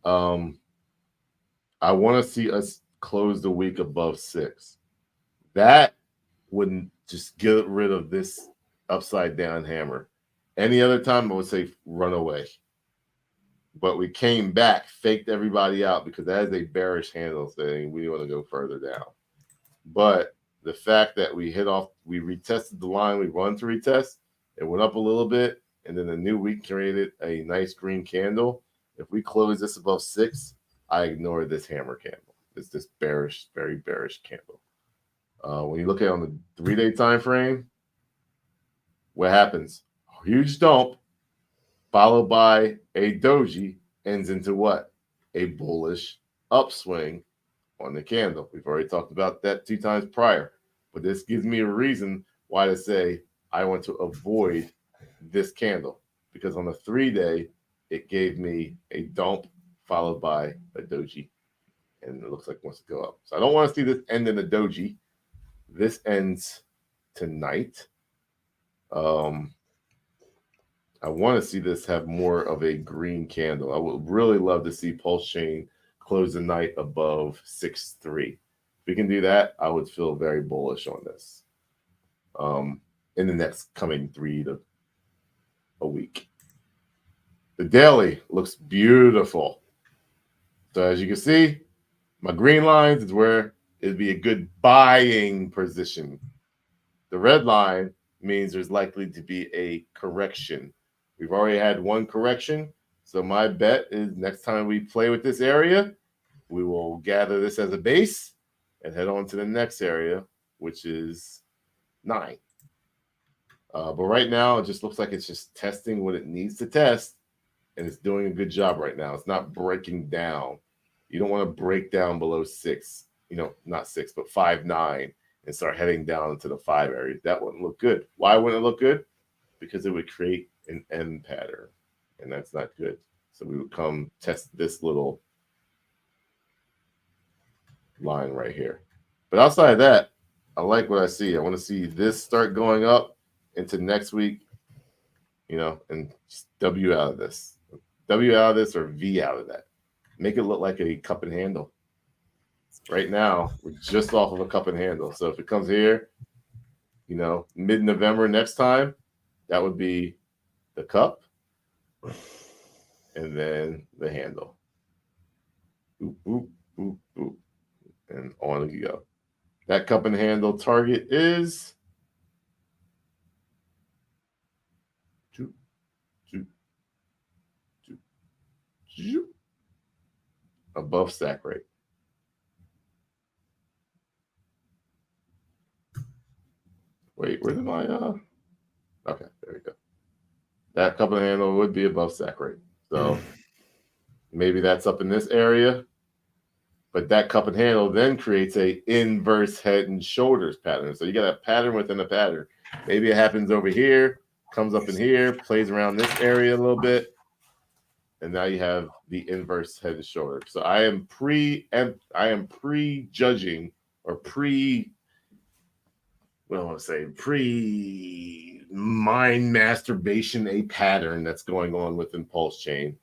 I want to see us close the week above 6. That wouldn't just get rid of this upside down hammer. Any other time, I would say run away. But we came back, faked everybody out because that is a bearish handle saying we want to go further down. But the fact that we retested the line we run to retest, it went up a little bit, and then the new week created a nice green candle. If we close this above 6, I ignore this hammer candle. It's this bearish, very bearish candle. When you look at it on the 3-day time frame, what happens? A huge dump followed by a doji ends into what? A bullish upswing on the candle. We've already talked about that 2 times prior, but this gives me a reason why to say I want to avoid this candle, because on the 3-day, it gave me a dump followed by a doji, and it looks like it wants to go up. So I don't want to see this end in a doji. This ends tonight. I want to see this have more of a green candle. I would really love to see Pulsechain close the night above 6.3. If we can do that, I would feel very bullish on this in the next coming 3 to a week. The daily looks beautiful. So as you can see, my green lines is where it'd be a good buying position. The red line means there's likely to be a correction. We've already had one correction, so my bet is next time we play with this area, we will gather this as a base and head on to the next area, which is 9. But right now, it just looks like it's just testing what it needs to test, and it's doing a good job right now. It's not breaking down. You don't want to break down below 6, not 6, but 5.9 and start heading down into the 5 area. That wouldn't look good. Why wouldn't it look good? Because it would create an M pattern, and that's not good. So we would come test this little line right here. But outside of that, I like what I see. I want to see this start going up into next week, and just W out of this. W out of this or V out of that. Make it look like a cup and handle. Right now, we're just off of a cup and handle. So if it comes here, mid-November next time, that would be the cup and then the handle. Boop, boop, boop, boop. And on you go. That cup and handle target is above stack rate. Wait, where did my okay, there we go. That cup and handle would be above stack rate. So maybe that's up in this area. But that cup and handle then creates a inverse head and shoulders pattern. So you got a pattern within a pattern. Maybe it happens over here, comes up in here, plays around this area a little bit, and now you have the inverse head and shoulder. So I am prejudging or pre-mind masturbation a pattern that's going on within Pulsechain.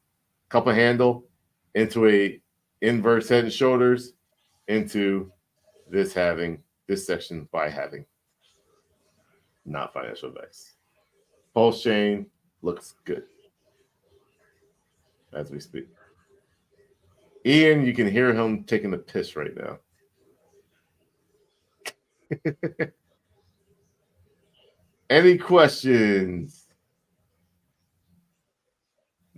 Cup and handle into a inverse head and shoulders into this section by having not financial advice. Pulsechain looks good as we speak. Ian, you can hear him taking a piss right now. Any questions?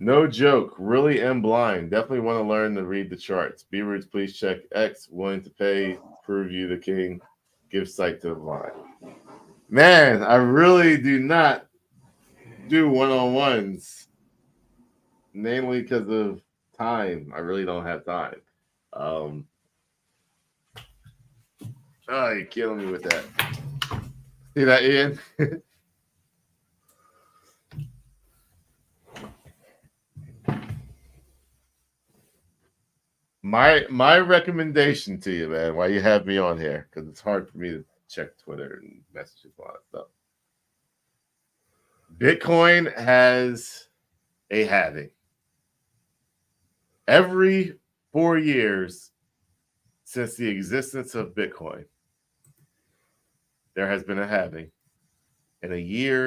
No joke. Really am blind. Definitely want to learn to read the charts. B-Roots, please check X. Willing to pay. Prove you the king. Give sight to the blind. Man, I really do not do one-on-ones. Namely because of time. I really don't have time. Oh, you're killing me with that. See that, Ian? My recommendation to you, man, while you have me on here, because it's hard for me to check Twitter and messages and all that stuff. Bitcoin has a halving. Every 4 years since the existence of Bitcoin, there has been a halving and a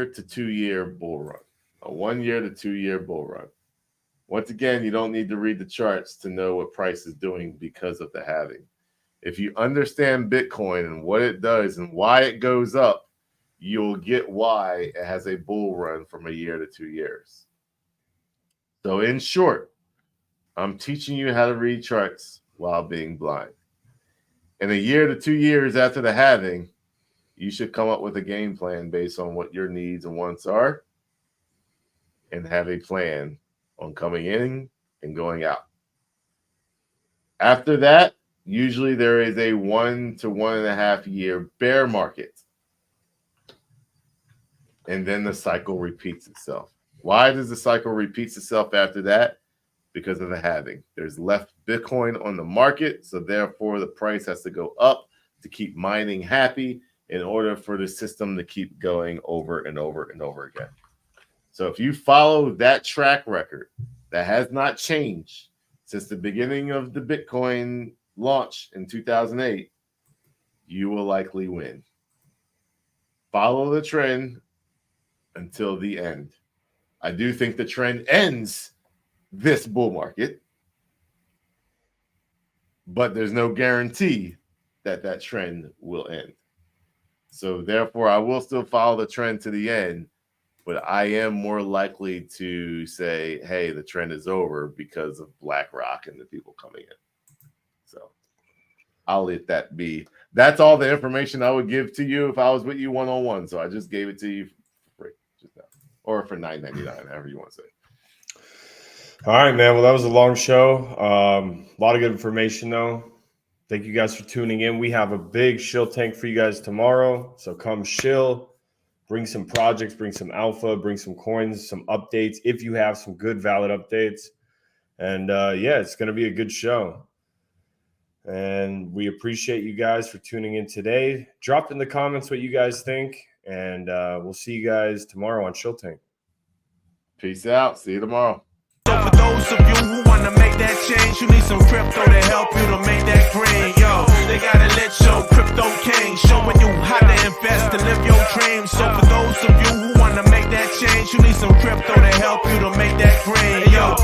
1 to 2 year bull run, a 1 year to 2 year bull run. Once again, you don't need to read the charts to know what price is doing because of the halving. If you understand Bitcoin and what it does and why it goes up, you'll get why it has a bull run from 1 year to 2 years. So in short, I'm teaching you how to read charts while being blind. In 1 year to 2 years after the halving, you should come up with a game plan based on what your needs and wants are and have a plan on coming in and going out. After that, usually there is a 1 to 1.5 year bear market. And then the cycle repeats itself. Why does the cycle repeat itself after that? Because of the halving. There's left Bitcoin on the market, so therefore the price has to go up to keep mining happy in order for the system to keep going over and over and over again. So if you follow that track record that has not changed since the beginning of the Bitcoin launch in 2008, you will likely win. Follow the trend until the end. I do think the trend ends this bull market, but there's no guarantee that that trend will end. So therefore, I will still follow the trend to the end, but I am more likely to say, hey, the trend is over because of BlackRock and the people coming in. So I'll let that be. That's all the information I would give to you if I was with you one-on-one. So I just gave it to you for free, just now, or for $9.99, however you want to say. All right, man. Well, that was a long show. A lot of good information, though. Thank you guys for tuning in. We have a big shill tank for you guys tomorrow. So come shill, bring some projects, bring some alpha, bring some coins, some updates, if you have some good, valid updates. And yeah, it's going to be a good show. And we appreciate you guys for tuning in today. Drop in the comments what you guys think. And we'll see you guys tomorrow on Shill Tank. Peace out. See you tomorrow. So for those of you who want to make that change, you need some crypto to help you to make that green. Yo, they gotta let your crypto king showing you how to invest to live your dreams. So for those of you who want to make that change, you need some crypto to help you to make that green. Yo.